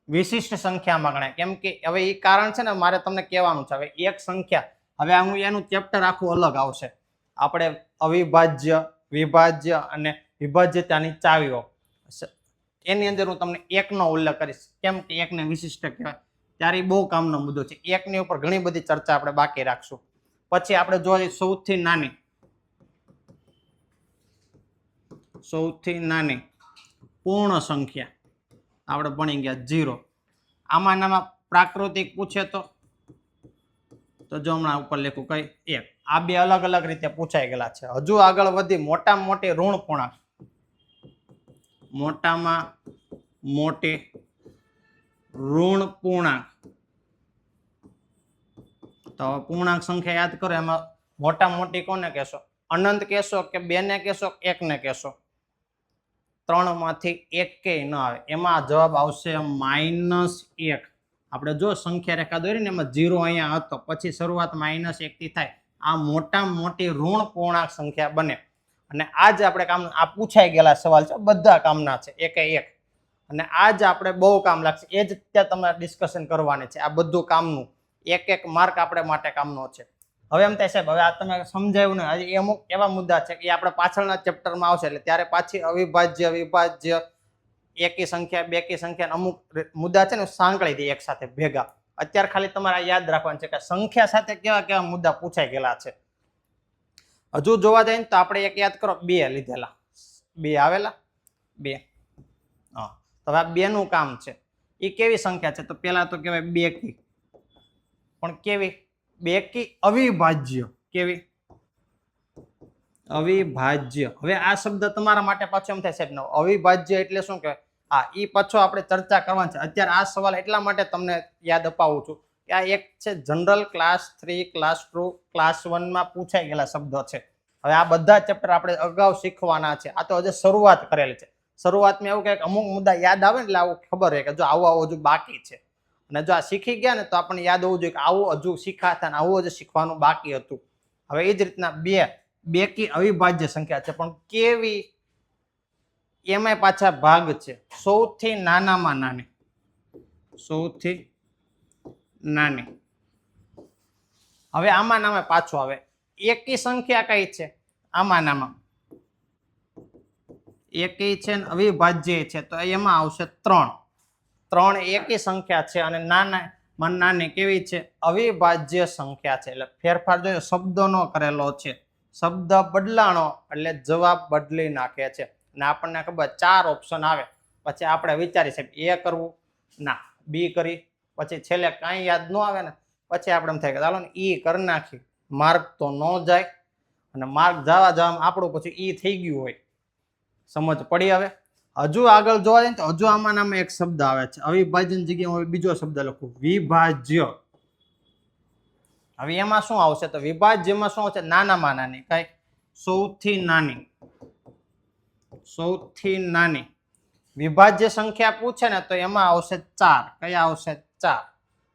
વિશિષ્ટ સંખ્યામાં ગણાય. કેમ કે હવે એ કારણ છે ને મારે તમને કહેવાનું છે. હવે એક સંખ્યા, હવે હું એનું ચેપ્ટર આખું અલગ આવશે. આપણે અવિભાજ્ય, વિભાજ્ય અને વિભાજ્યતાની ચાવીઓ, એની અંદર હું તમને 1 નો ઉલ્લેખ કરીશ. કેમ કે 1 ને વિશિષ્ટ કહેવાય. ત્યારે બહુ કામનો મુદ્દો છે. 1 ની ઉપર ઘણી બધી ચર્ચા આપણે બાકી રાખશું. પછી આપણે જોઈએ સૌથી નાની પૂર્ણ સંખ્યા આપણે ભણી ગયા 0. આમાં પ્રાકૃતિક પૂછે તો જો હમણાં ઉપર લખું કઈ 1. આ બે અલગ અલગ રીતે પૂછાઈ ગયેલા છે. હજુ આગળ વધી મોટામાં મોટી ઋણ પૂર્ણાંક, મોટામાં મોટી ઋણ પૂર્ણાંક. તો પૂર્ણાંક સંખ્યા યાદ કરો. એમાં મોટા મોટી કોને કહેશો? અનંત કહેશો કે 2 ને કહેશો, 1 ને કહેશો? 3 માંથી એક કે ન આવે. એમાં જવાબ આવશે -1. આપણે જો સંખ્યા રેખા દોરી ને એમાં 0 અહીંયા હતો, પછી શરૂઆત -1 થી થાય. આ મોટામાં મોટી ઋણ પૂર્ણાંક સંખ્યા બને. અને આજ આપણે કામ, આ પૂછાઈ ગયેલા સવાલ છે, બધા કામના છે, એકે એક. અને આજ આપણે બહુ કામ લાગશે. એ જ ત્યાં તમારે ડિસ્કશન કરવાની છે. આ બધું કામનું એક માર્ક આપણે માટે કામનો છે. હવે એમ થાય સાહેબ, હવે આ તમે સમજાયું ને, હજી અમુક એવા મુદ્દા છે કે આપણે પાછળના ચેપ્ટરમાં આવશે. એટલે ત્યારે પાછી અવિભાજ્ય, વિભાજ્ય, એકી સંખ્યા, બેકી સંખ્યા, અમુક મુદ્દા છે ને સાંકળી દે એક સાથે ભેગા. અત્યારે ખાલી તમારે યાદ રાખવાનું છે કે સંખ્યા સાથે કેવા કેવા મુદ્દા પૂછાઈ ગયેલા છે. હજુ જોવા જાય ને તો આપણે એક યાદ કરો, 2 લીધેલા. 2 આવેલા? 2. હા, તો હવે આ 2 નું કામ છે. એ કેવી સંખ્યા છે? તો પેલા તો કહેવાય બેકી. પણ કેવી? બેકી અવિભાજ્ય. કેવી? અવિભાજ્ય. હવે આ શબ્દ તમારા માટે પાછો એમ થાય સાહેબ, અવિભાજ્ય એટલે શું કહેવાય? હા, એ પાછો આપણે ચર્ચા કરવાની છે. અત્યારે આ સવાલ એટલા માટે તમને યાદ અપાવું છું કે આ એક છે જનરલ ક્લાસ 3, ક્લાસ 2, ક્લાસ 1 માં પૂછાઈ ગયેલા શબ્દો છે. હવે આ બધા ચેપ્ટર આપણે અગાઉ શીખવાના છે. આ તો હજી શરૂઆત કરેલી છે. શરૂઆતમાં એવું કે અમુક મુદ્દા યાદ આવે ને એટલે આવું ખબર હોય કે જો આવું હજુ બાકી છે. અને જો આ શીખી ગયા ને તો આપણને યાદ હોવું જોઈએ કે આવું હજુ શીખાતા ને આવું હજુ શીખવાનું બાકી હતું. હવે એ જ રીતના બેકી અવિભાજ્ય સંખ્યા છે. પણ કેવી? એમાં પાછા ભાગ છે. સૌથી નાનામાં નાની, સૌથી નાની. હવે આમાં નામે પાછું આવે એકી સંખ્યા કઈ છે? આમાં નામાં એકી છે ને અવિભાજ્ય છે, તો એમાં આવશે 3. 3 એકી સંખ્યા છે અને નાની કેવી છે? અવિભાજ્ય સંખ્યા છે. એટલે ફેરફાર જોયો શબ્દોનો કરેલો છે. શબ્દ બદલાણો એટલે જવાબ બદલી નાખે છે. અને આપણને ખબર 4 ઓપ્શન આવે પછી આપણે વિચારી સાહેબ એ કરવું ના બી કરી પછી છેલ્લે કાંઈ યાદ ન આવે ને પછી આપણે એમ થાય કે ચાલો ને ઈ કરી નાખી માર્ક તો ન જાય અને માર્ક જવામાં આપણું પછી ઈ થઈ ગયું હોય. સમજ પડી? હવે હજુ આગળ જોવા જઈએ તો હજુ આમાં નામે એક શબ્દ આવે છે અવિભાજ્યની જગ્યાએ હું બીજો શબ્દ લખું વિભાજ્ય. હવે એમાં શું આવશે તો વિભાજ્યમાં શું આવશે નાનામાં નાની કઈ સૌથી નાની વિભાજ્ય સંખ્યા પૂછે ને તો એમાં આવશે 4. કયા આવશે 4?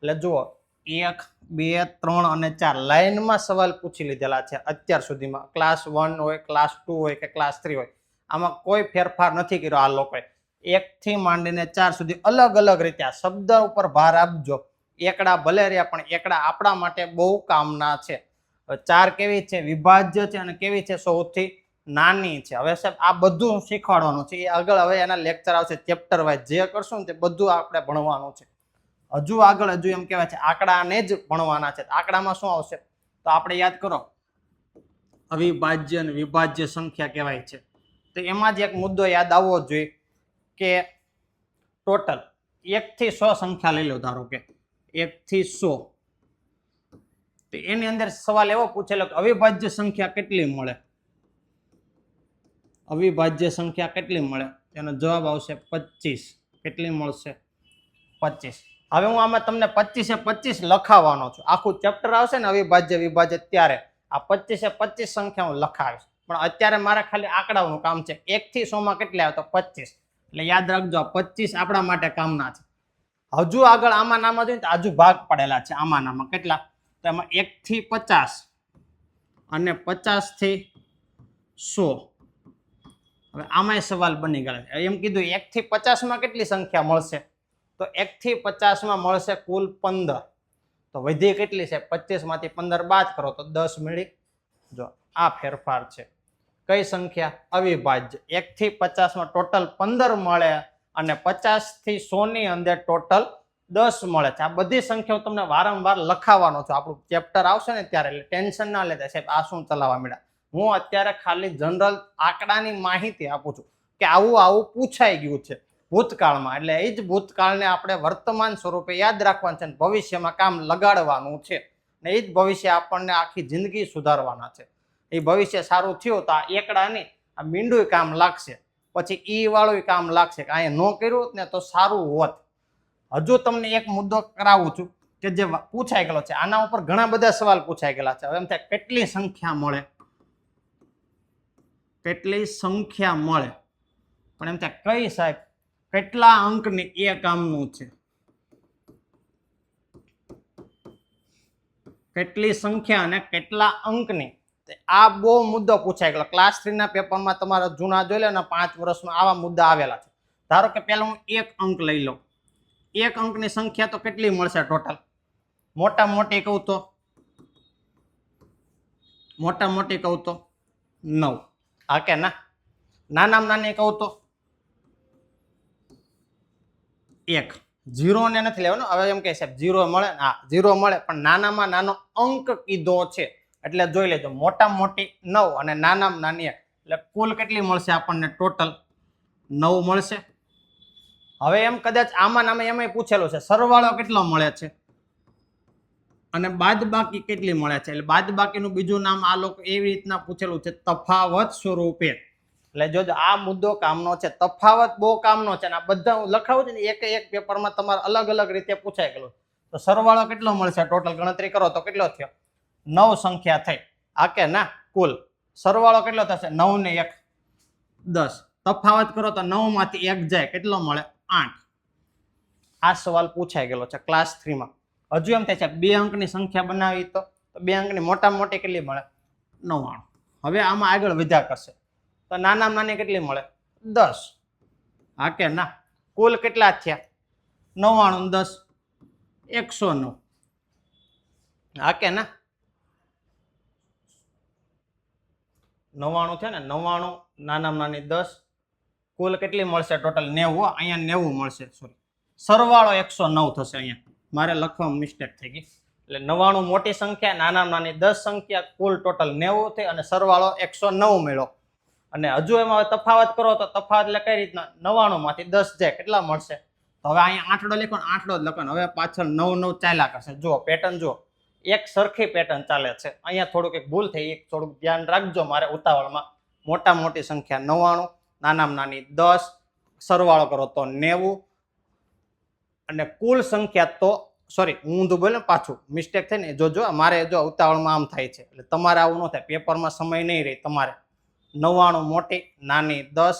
એટલે જુઓ 1 2 3 અને 4 લાઈનમાં સવાલ પૂછી લીધેલા છે અત્યાર સુધીમાં. ક્લાસ 1 હોય ક્લાસ 2 હોય કે ક્લાસ 3 હોય આમાં કોઈ ફેરફાર નથી કર્યો આ લોકોએ. 1 થી માંડીને 4 સુધી અલગ અલગ રીતે આ શબ્દ ઉપર ભાર આપજો. એકડા ભલે રહ્યા પણ એકડા આપણા માટે બહુ કામના છે. 4 કેવી છે વિભાજ્ય છે અને કેવી છે સૌથી નાની છે. હવે સાહેબ આ બધું શીખવાડવાનું છે. એ આગળ હવે એના લેક્ચર આવશે ચેપ્ટર વાઇઝ જે કરશું ને તે બધું આપણે ભણવાનું છે. હજુ આગળ હજુ એમ કહેવાય છે આંકડાને જ ભણવાના છે. આંકડામાં શું આવશે તો આપણે યાદ કરો અવિભાજ્ય અને વિભાજ્ય સંખ્યા કહેવાય છે. તો એમાં જ એક મુદ્દો યાદ આવવો જોઈએ કે ટોટલ 1 થી 100 સંખ્યા લઈ લો ધારો કે 1 થી 100 તો એની અંદર સવાલ એવો પૂછેલો કે અવિભાજ્ય સંખ્યા કેટલી મળે? અવિભાજ્ય સંખ્યા કેટલી મળે? એનો જવાબ આવશે 25. કેટલી મળશે? 25. હવે હું આમાં તમને 25 લખાવવાનો છું. આખું ચેપ્ટર આવશે ને અવિભાજ્ય વિભાજ્ય ત્યારે આ 25 સંખ્યા હું લખાવીશ. પણ અત્યારે મારે ખાલી આંકડાઓનું કામ છે. 1 થી 100 માં કેટલા આવે તો 25. એટલે યાદ રાખજો 25 આપણા માટે કામના છે. હજુ આગળ આમાં નામાં જોઈએ તો હજુ ભાગ પડેલા છે આમાં નામાં કેટલા તો એમાં 1 થી 50 અને 50 થી 100. હવે આમાંય સવાલ બની ગયા છે. એમ કીધું 1 થી 50 માં કેટલી સંખ્યા મળશે તો 1 થી 50 માં મળશે કુલ 15. તો વધી કેટલી છે 25 માંથી 15 બાદ કરો તો 10 મળી. જો આ ફેરફાર છે. કઈ સંખ્યા? અવિભાજ્ય. 1 થી 50 માં ટોટલ 15 મળે અને 50 થી 100 ની અંદર ટોટલ 10 મળે છે. આ બધી સંખ્યાઓ તમને વારંવાર લખાવવાનો છે. આપણું ચેપ્ટર આવશે ને ત્યારે એટલે ટેન્શન ના લેતા સાહેબ આ શું ચલાવવા મળ્યા. હું અત્યારે ખાલી જનરલ આંકડાની માહિતી આપું છું કે આવું પૂછાઈ ગયું છે ભૂતકાળમાં. એટલે એ જ ભૂતકાળને આપણે વર્તમાન સ્વરૂપે યાદ રાખવાનું છે અને ભવિષ્યમાં કામ લગાડવાનું છે. ને એ જ ભવિષ્ય આપણને આખી જિંદગી સુધારવાના છે. એ ભવિષ્ય સારું થયું તો આ એકડા નહીં આ મીંડું કામ લાગશે. પછી ઈ વાળું કામ લાગશે કે અહીંયા ન કર્યું ને તો સારું હોત. હજુ તમને એક મુદ્દો કરાવું છું કે જે પૂછાઈ ગયેલો છે. આના ઉપર ઘણા બધા સવાલ પૂછાઈ ગયેલા છે. હવે એમ થાય કેટલી સંખ્યા મળે પણ એમ થાય કઈ સાહેબ કેટલા અંકની એ કામનું છે. કેટલી સંખ્યા અને કેટલા અંકની આ બહુ મુદ્દો પૂછાઈ ગયેલો. ક્લાસ 3 ના પેપરમાં તમારા જૂના જોઈ લો ને 5 વર્ષમાં આવા મુદ્દા આવેલા છે. ધારો કે પહેલા હું 1 અંક લઈ લઉં. 1 અંકની સંખ્યા તો કેટલી મળશે ટોટલ? મોટા મોટી કહું તો 9. હા કે ના? નાનામાં નાની કહું તો 1. 0 ને નથી લેવાનો. હવે એમ કહે સાહેબ 0 મળે. હા 0 મળે પણ નાનામાં નાનો અંક કીધો છે એટલે જોઈ લેજો. મોટામાં મોટી 9 અને નાનામાં નાની એટલે કુલ કેટલી મળશે આપણને? ટોટલ 9 મળશે. હવે એમ કદાચ આમાં નામે એમાં પૂછેલું છે સરવાળો કેટલો મળે છે અને બાદબાકી કેટલી મળે છે. એટલે બાદબાકીનું બીજું નામ આ લોકો એવી રીતના પૂછેલું છે તફાવત સ્વરૂપે. એટલે જોજો આ મુદ્દો કામનો છે. તફાવત બહુ કામનો છે અને આ બધા હું લખાવું છું ને એક પેપરમાં તમારે અલગ અલગ રીતે પૂછાઈ ગયેલું. તો સરવાળો કેટલો મળશે? ટોટલ ગણતરી કરો તો કેટલો થયો? 9 સંખ્યા થઈ. આ કે ના? કુલ સરવાળો કેટલો થશે? 9 ને 1 10. તફાવત કરો તો 9 માંથી 1 જાય કેટલો મળે? 8. આ સવાલ પૂછાઈ ગયેલો છે ક્લાસ 3 માં. હજુ એમ થાય છે 2 અંકની સંખ્યા બનાવી તો 2 અંકની મોટામાં મોટી કેટલી મળે? 99. હવે આમાં આગળ વધ્યા કરશે તો નાનામાં નાની કેટલી મળે? 10. હા કે ના? કુલ કેટલા થયા? 99 10 109. હા કે ના? 99 છે ને 99 નાનામાં નાની 10 કુલ કેટલી મળશે? ટોટલ 90. અહીંયા 90 મળશે. સોરી સરવાળો 109 થશે. અહીંયા મારે લખવામાં મિસ્ટેક થઈ ગઈ. એટલે 99 મોટી સંખ્યા, નાનામાં નાની 10 સંખ્યા, કુલ ટોટલ 90 થઈ અને સરવાળો 109 મળ્યો. અને હજુ એમાં તફાવત કરો તો તફાવત એટલે કઈ રીતના 99 માંથી 10 જાય કેટલા મળશે? તો હવે અહીંયા આંકડો લખો, આંકડો જ લખો. હવે પાછળ 9 ચાલ્યા કરશે. જુઓ પેટર્ન, જુઓ એક સરખી પેટર્ન ચાલે છે. અહીંયા થોડુંક એક ભૂલ થઈ, એક થોડુંક ધ્યાન રાખજો મારે ઉતાવળમાં. મોટા મોટી સંખ્યા 99, નાનામાં નાની 10, સરવાળો કરો તો 90 અને કુલ સંખ્યા તો સોરી ઊંધું બોલે પાછું મિસ્ટેક થઈ ને, જોજો મારે જો ઉતાવળમાં આમ થાય છે એટલે તમારે આવું ન થાય, પેપરમાં સમય નહીં રહે. તમારે 99 મોટી, નાની 10,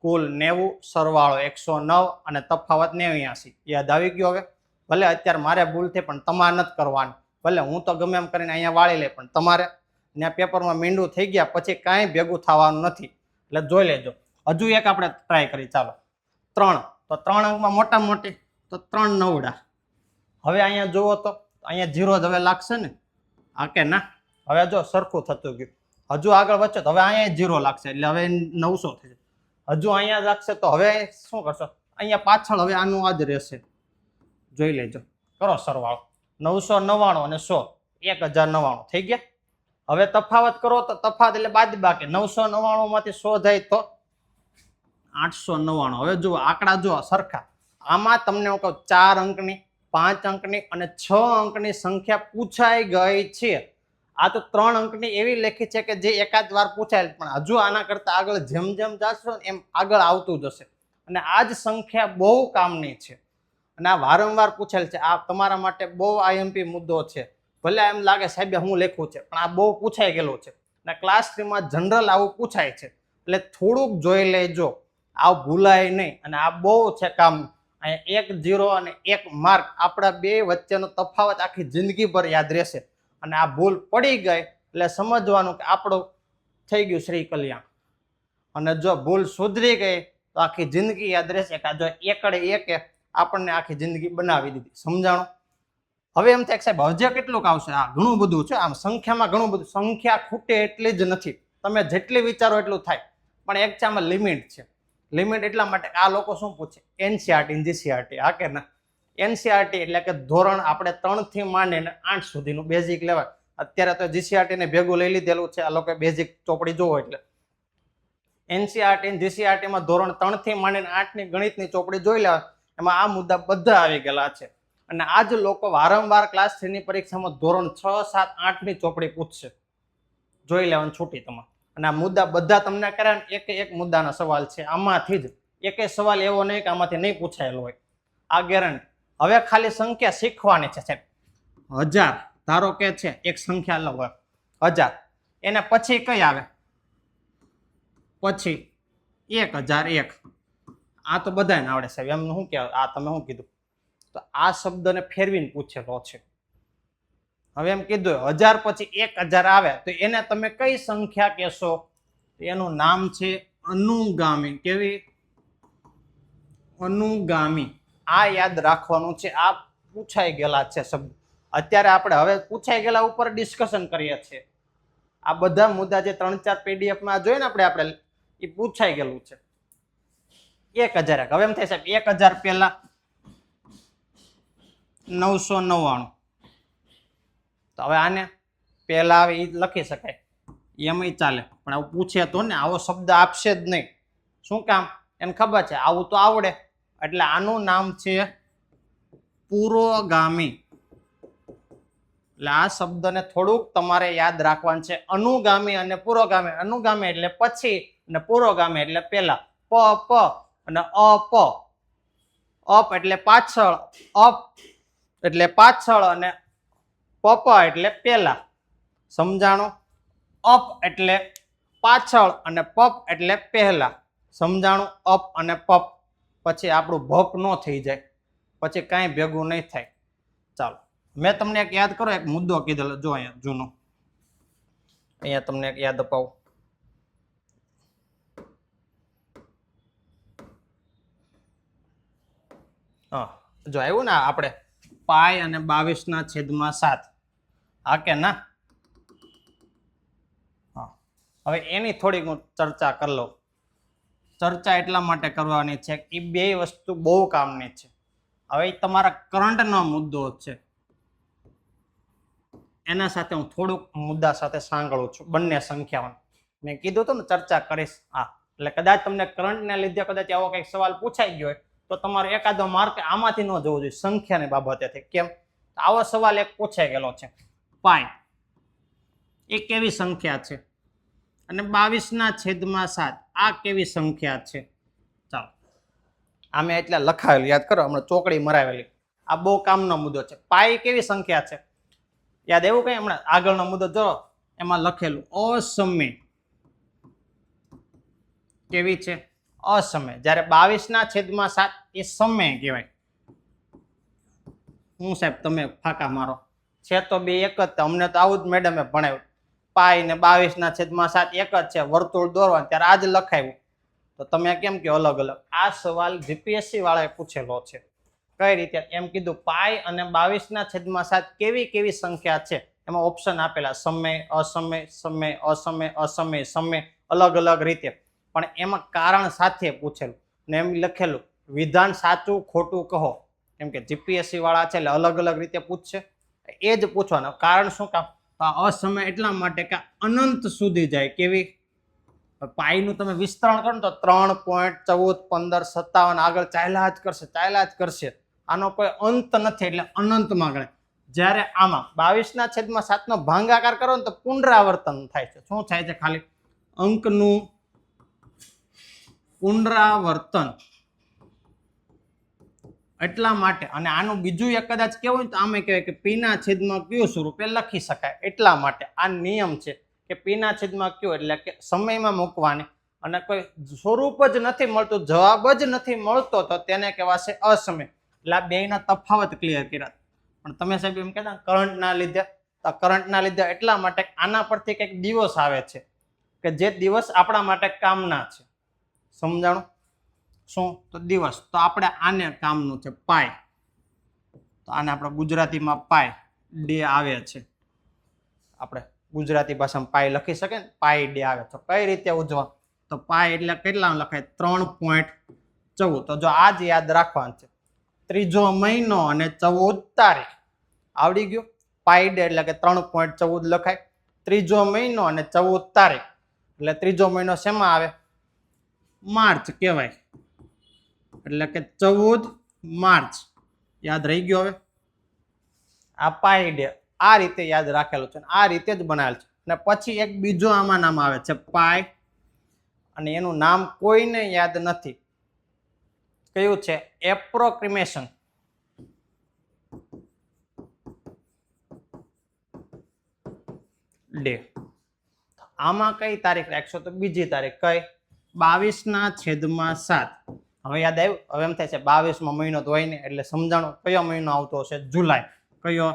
કુલ 90, સરવાળો 109 અને તફાવત 89. યાદ આવી ગયો? હવે ભલે અત્યારે મારે ભૂલ થઈ પણ તમારે નથી કરવાની. ભલે હું તો ગમે એમ કરીને અહીંયા વાળી લે, પણ તમારે ત્યાં પેપરમાં મીંડું થઈ ગયા પછી કાંઈ ભેગું થવાનું નથી. એટલે જોઈ લેજો. હજુ એક આપણે ટ્રાય કરી. ચાલો 3, તો 3 અંકમાં મોટા મોટી તો 3 9. હવે અહીંયા જુઓ તો અહીંયા 0 જ હવે લાગશે ને, હા કે ના? હવે જો સરખું થતું ગયું. હજુ આગળ વધશે તો હવે અહીંયા 0 લાગશે એટલે હવે 900 થઈ જાય. હજુ અહીંયા લાગશે તો હવે શું કરશો? અહીંયા પાછળ હવે આનું આ જ રહેશે. જોઈ લેજો, કરો સરવાળો. 999 અને 100 1099 થઈ ગયા. હવે તફાવત કરો તો તફાવત એટલે બાદબાકી. 999 માંથી 100 જાય તો 899. હવે જુઓ આંકડા જુઓ સરખા. આમાં તમને હું કહું 4 અંકની, 5 અંકની અને 6 અંકની સંખ્યા પૂછાઈ ગઈ છે. આ તો 3 અંકની એવી લખી છે કે જે એકાદ વાર પૂછાય, પણ હજુ આના કરતા આગળ જેમ જેમ જશો એમ આગળ આવતું જશે. અને આ જ સંખ્યા બહુ કામની છે અને આ વારંવાર પૂછેલ છે. આ તમારા માટે બહુ આઈએમપી મુદ્દો છે. ભલે એમ લાગે સાહેબ હું લખ્યું છે, પણ આ બહુ પૂછાઈ ગયેલું છે અને ક્લાસ 3માં જનરલ આવું પૂછાય છે. એટલે થોડુંક જોઈ લેજો, આ ભૂલાય નહીં. અને આ બહુ છે કામ. અહીંયા 1 0 અને 1 માર્ક, આપણા બે વચ્ચેનો તફાવત આખી જિંદગી ભર યાદ રહેશે. અને આ ભૂલ પડી ગઈ એટલે સમજવાનું કે આપણું થઈ ગયું શ્રી કલ્યાણ. અને જો ભૂલ સુધરી ગઈ તો આખી જિંદગી યાદ રહેશે કે જો એકડે એકે આપણને આખી જિંદગી બનાવી દીધી. સમજાણું? હવે એમ થાય સાહેબ હજે કેટલુંક આવશે? આ ઘણું બધું છે, આમ સંખ્યામાં ઘણું બધું. સંખ્યા ખૂટે એટલી જ નથી, તમે જેટલી વિચારો એટલું થાય. પણ એક છે આમાં લિમિટ છે. લિમિટ એટલા માટે આ લોકો શું પૂછે? એનસીઆરટી જીસીઆરટી, હા કે ના? એનસીઆરટી એટલે કે ધોરણ આપણે 3 થી માંડીને 8 સુધીનું બેઝિક લેવાય. અત્યારે તો જીસીઆરટી ને ભેગું લઈ લીધેલું છે આ લોકો બેઝિક ચોપડી જોવો. એટલે એનસીઆરટી જીસીઆરટી માં ધોરણ 3 થી માંડીને 8 ની ગણિતની ચોપડી જોઈ લેવાય. એમાં આ મુદ્દા બધા આવી ગયેલા છે. અને આ જ લોકો વારંવાર ક્લાસ 3 ની પરીક્ષામાં ધોરણ 6 7 8 ની ચોપડી પૂછશે. જોઈ લેવાનું છૂટી તમારે. અને આ મુદ્દા બધા તમને કર્યા, એક મુદ્દાના સવાલ છે આમાંથી જ. એકે સવાલ એવો નહીં કે આમાંથી નહીં પૂછાયેલો હોય, આ ગેરંટી. હવે ખાલી સંખ્યા શીખવાની છે સાહેબ. 1000 ધારો કે છે એક સંખ્યા લો 1000, એને પછી કઈ આવે? પછી 1001. આ તો બધાને આવડે સાહેબ, એમ શું કહેવાય? આ તમે શું કીધું? તો આ શબ્દને ફેરવીને પૂછેલો છે. હવે એમ કીધું 1000 પછી 1000 આવે તો એને તમે કઈ સંખ્યા કહેશો? એનું નામ છે અનુગામી. કેવી? અનુગામી. આ યાદ રાખવાનું છે. આ પૂછાઈ ગયેલા છે શબ્દ. અત્યારે આપણે હવે પૂછાઈ ગયેલા ઉપર ડિસ્કશન કરીએ છીએ. આ બધા મુદ્દા જે 3-4 PDF માં જોઈએ ને આપણે એ પૂછાઈ ગયેલું છે. 1000. હવે એમ થાય સાહેબ 1000 પહેલા 999. તો હવે આને પહેલા આવે એ લખી શકાય, એમય ચાલે. પણ આવું પૂછે તો ને, આવો શબ્દ આપશે જ નહીં. શું કામ? એને ખબર છે આવું તો આવડે. એટલે આનું નામ છે પુરોગામી. એટલે આ શબ્દને થોડુંક તમારે યાદ રાખવાનું છે. અનુગામી અને પુરોગામી. અનુગામી એટલે પછી અને પુરોગામી એટલે પહેલા. પ અને અપ. અપ એટલે પાછળ, અપ એટલે પાછળ અને પપ એટલે પહેલા. સમજાણું? અપ એટલે પાછળ અને પપ એટલે પહેલા. સમજાણું? અપ અને પપ. પછી આપણું ભપ ન થઈ જાય, પછી કાંઈ ભેગું નહીં થાય. ચાલો મેં તમને એક યાદ કરો, એક મુદ્દો કીધેલો જો અહીંયા જૂનો. અહીંયા તમને એક યાદ અપાવું. હા જો આવ્યું ને આપણે પાય અને 22/7. હા કે ના? હા હવે એની થોડીક હું ચર્ચા કરી લઉં. ચર્ચા એટલા માટે કરવાની છે કે એ બે વસ્તુ બહુ કામની છે. હવે તમારા કરંટનો મુદ્દો છે. એના સાથે હું થોડુંક મુદ્દા સાથે સાંકળું છું બંને સંખ્યાઓ. મેં કીધું હતું ને ચર્ચા કરીશ. એટલે કદાચ તમને કરંટને લીધે કદાચ આવો કંઈક સવાલ પૂછાઈ ગયો હોય તો તમારો એકાદો માર્ક આમાંથી ન જવો જોઈએ સંખ્યાની બાબતેથી. કેમ? આવો સવાલ એક પૂછાઈ ગયેલો છે. પાય એ કેવી સંખ્યા છે? અને 22/7 આ કેવી સંખ્યા છે? ચાલો આમે એટલે લખાવેલું યાદ કરો, હમણાં ચોકડી મરાવેલી. આ બહુ કામનો મુદ્દો છે. પાય કેવી સંખ્યા છે? યાદ એવું કઈ હમણાં આગળનો મુદ્દો જો એમાં લખેલું અસમય કેવી છે? અસમય. જ્યારે 22/7 એ સમય કહેવાય. હું સાહેબ તમે ફાકા મારો, છે તો બે એક જ. અમને તો આવું જ મેડમે ભણાવ્યું. પાય ને 22/7 એક જ છે. વર્તુળ દોરવાનું ત્યારે આ જ લખાયું. તો તમે કેમ કે અલગ અલગ? આ સવાલ જીપીએસસી વાળાએ પૂછેલો છે. કઈ રીતે? એમ કીધું પાય અને 22/7 કેવી કેવી સંખ્યા છે? એમાં ઓપ્શન આપેલા સમય, અસમય, સમય, અસમય, અસમય, સમય, અલગ અલગ રીતે. પણ એમાં કારણ સાથે પૂછેલું ને એમ લખેલું વિધાન સાચું ખોટું કહો. કેમ કે જીપીએસસી વાળા છે એટલે અલગ અલગ રીતે પૂછશે. એ જ પૂછવાનું. કારણ શું કામ? અસમય એટલા માટે કે અનંત સુધી જાય. કેવી? પાયનું તમે વિસ્તરણ કરો ને તો 3.14, 15, 57 આગળ ચાલ્યા જ કરશે. આનો કોઈ અંત નથી એટલે અનંતમાં ગણે. જ્યારે આમાં 22/7 નો ભાગાકાર કરો ને તો પુનરાવર્તન થાય છે. શું થાય છે? ખાલી અંકનું પુનરાવર્તન. એટલા માટે. અને આનું બીજું એક કદાચ કેવું હોય તો આમે કહેવાય કે p/q સ્વરૂપે લખી શકાય. એટલા માટે આ નિયમ છે કે p/q એટલે કે સમયમાં મૂકવાની. અને કોઈ સ્વરૂપ જ નથી મળતું, જવાબ જ નથી મળતો તો તેને કહેવાશે અસમય. એટલે આ બેના તફાવત ક્લિયર કર્યા. પણ તમે સાહેબ એમ કહેતા કરંટના લીધે, તો કરંટના લીધે એટલા માટે આના પરથી કંઈક દિવસ આવે છે કે જે દિવસ આપણા માટે કામના છે. સમજાણું? શું? તો દિવસ. તો આપણે આને કામનું છે પાય. તો આને આપણે ગુજરાતીમાં પાય ડે આવે છે. આપણે ગુજરાતી ભાષામાં પાય લખી શકે ને, પાય ડે આવે. તો કઈ રીતે ઉજવા? તો પાય એટલે કેટલા લખાય? 3.14. તો જો આજ યાદ રાખવાનું છે. ત્રીજો મહિનો અને 14 તારીખ. આવડી ગયું? પાય ડે એટલે કે 3.14 લખાય. ત્રીજો મહિનો અને 14 તારીખ એટલે ત્રીજો મહિનો શેમાં આવે? માર્ચ કહેવાય. એટલે કે 14 માર્ચ. યાદ રહી ગયો? હવે આ પાય ડે આ રીતે યાદ રાખેલું છે. આ રીતે જ બનાવેલ છે. અને પછી એક બીજો આમાં નામ આવે છે પાય. અને એનું નામ કોઈને યાદ નથી. કયું છે? Approximation day. આમાં કઈ તારીખ રાખશો? તો બીજી તારીખ. કઈ? 22/7. હવે યાદ આવ્યું? હવે એમ થાય છે 22મો મહિનો તો હોય ને એટલે સમજાણું કયો મહિનો આવતો હશે? જુલાઈ. કયો?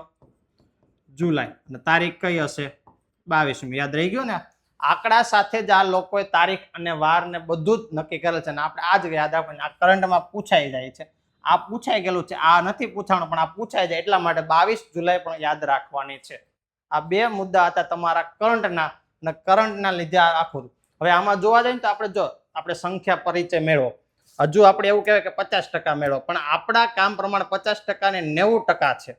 જુલાઈ. અને તારીખ કઈ હશે? 22મી. યાદ રહી ગયું ને? આંકડા સાથે જ આ લોકોએ તારીખ અને વાર ને બધું જ નક્કી કરેલ છે. અને આપણે આ જ યાદ રાખવાનું. આ કરંટમાં પૂછાઈ જાય છે. આ પૂછાઈ ગયેલું છે. આ નથી પૂછાણું પણ આ પૂછાઈ જાય એટલા માટે 22 જુલાઈ પણ યાદ રાખવાની છે. આ બે મુદ્દા હતા તમારા કરંટના. અને કરંટના લીધે આખું. હવે આમાં જોવા જઈએ તો આપણે સંખ્યા પરિચય મેળવો. હજુ આપણે એવું કહેવાય કે 50% મેળવો. પણ આપણા કામ પ્રમાણે 50% ને 90% છે.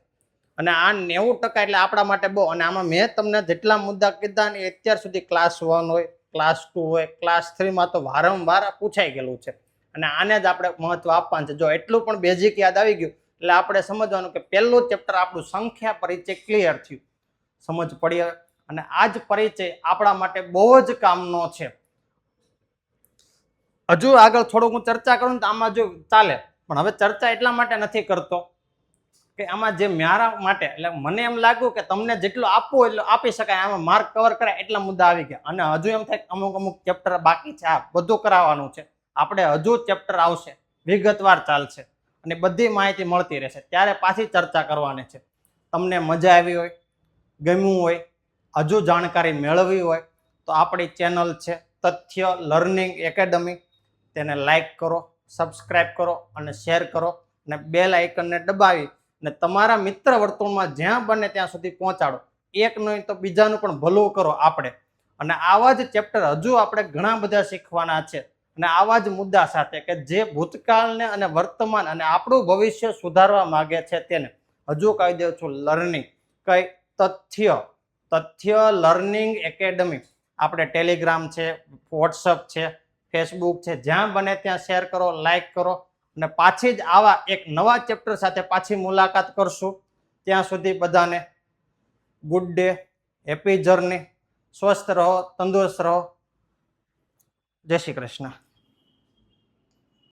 અને આ 90% એટલે આપણા માટે બહુ. અને આમાં મેં તમને જેટલા મુદ્દા કીધા ને અત્યાર સુધી ક્લાસ 1 હોય, ક્લાસ 2 હોય, ક્લાસ 3 તો વારંવાર પૂછાઈ ગયેલું છે. અને આને જ આપણે મહત્વ આપવાનું છે. જો એટલું પણ બેઝિક યાદ આવી ગયું એટલે આપણે સમજવાનું કે પહેલું ચેપ્ટર આપણું સંખ્યા પરિચય ક્લિયર થયું. સમજ પડી હવે? અને આ જ પરિચય આપણા માટે બહુ જ કામનો છે. હજુ આગળ થોડુંક હું ચર્ચા કરું તો આમાં જો ચાલે. પણ હવે ચર્ચા એટલા માટે નથી કરતો કે આમાં જે મારા માટે એટલે મને એમ લાગ્યું કે તમને જેટલું આપવું એટલું આપી શકાય. આમાં માર્ક કવર કરાય એટલા મુદ્દા આવી ગયા. અને હજુ એમ થાય અમુક ચેપ્ટર બાકી છે. આ બધું કરાવવાનું છે. આપણે હજુ ચેપ્ટર આવશે, વિગતવાર ચાલશે અને બધી માહિતી મળતી રહેશે. ત્યારે પાછી ચર્ચા કરવાની છે. તમને મજા આવી હોય, ગમ્યું હોય, હજુ જાણકારી મેળવવી હોય તો આપણી ચેનલ છે તથ્ય લર્નિંગ એકેડમી. તેને લાઈક કરો, સબસ્ક્રાઇબ કરો અને શેર કરો. અને બેલ આઇકનને દબાવી અને તમારા મિત્ર વર્તુળમાં જ્યાં બને ત્યાં સુધી પહોંચાડો. એક નહીં તો બીજાનું પણ ભલું કરો આપણે. અને આવા જ ચેપ્ટર હજુ આપણે ઘણા બધા શીખવાના છે. અને આવા જ મુદ્દા સાથે કે જે ભૂતકાળને અને વર્તમાન અને આપણું ભવિષ્ય સુધારવા માંગે છે તેને હજુ કહી દઉં છું લર્નિંગ. કઈ? તથ્ય લર્નિંગ એકેડમી. આપણે ટેલિગ્રામ છે, વોટ્સઅપ છે, ફેસબુક છે, જ્યાં બને ત્યાં શેર કરો, લાઈક કરો. અને પાછી જ આવા એક નવા ચેપ્ટર સાથે પાછી મુલાકાત કરશું. ત્યાં સુધી બધાને ગુડ ડે, હેપી જર્ની, સ્વસ્થ રહો, તંદુરસ્ત રહો. જય શ્રી કૃષ્ણ.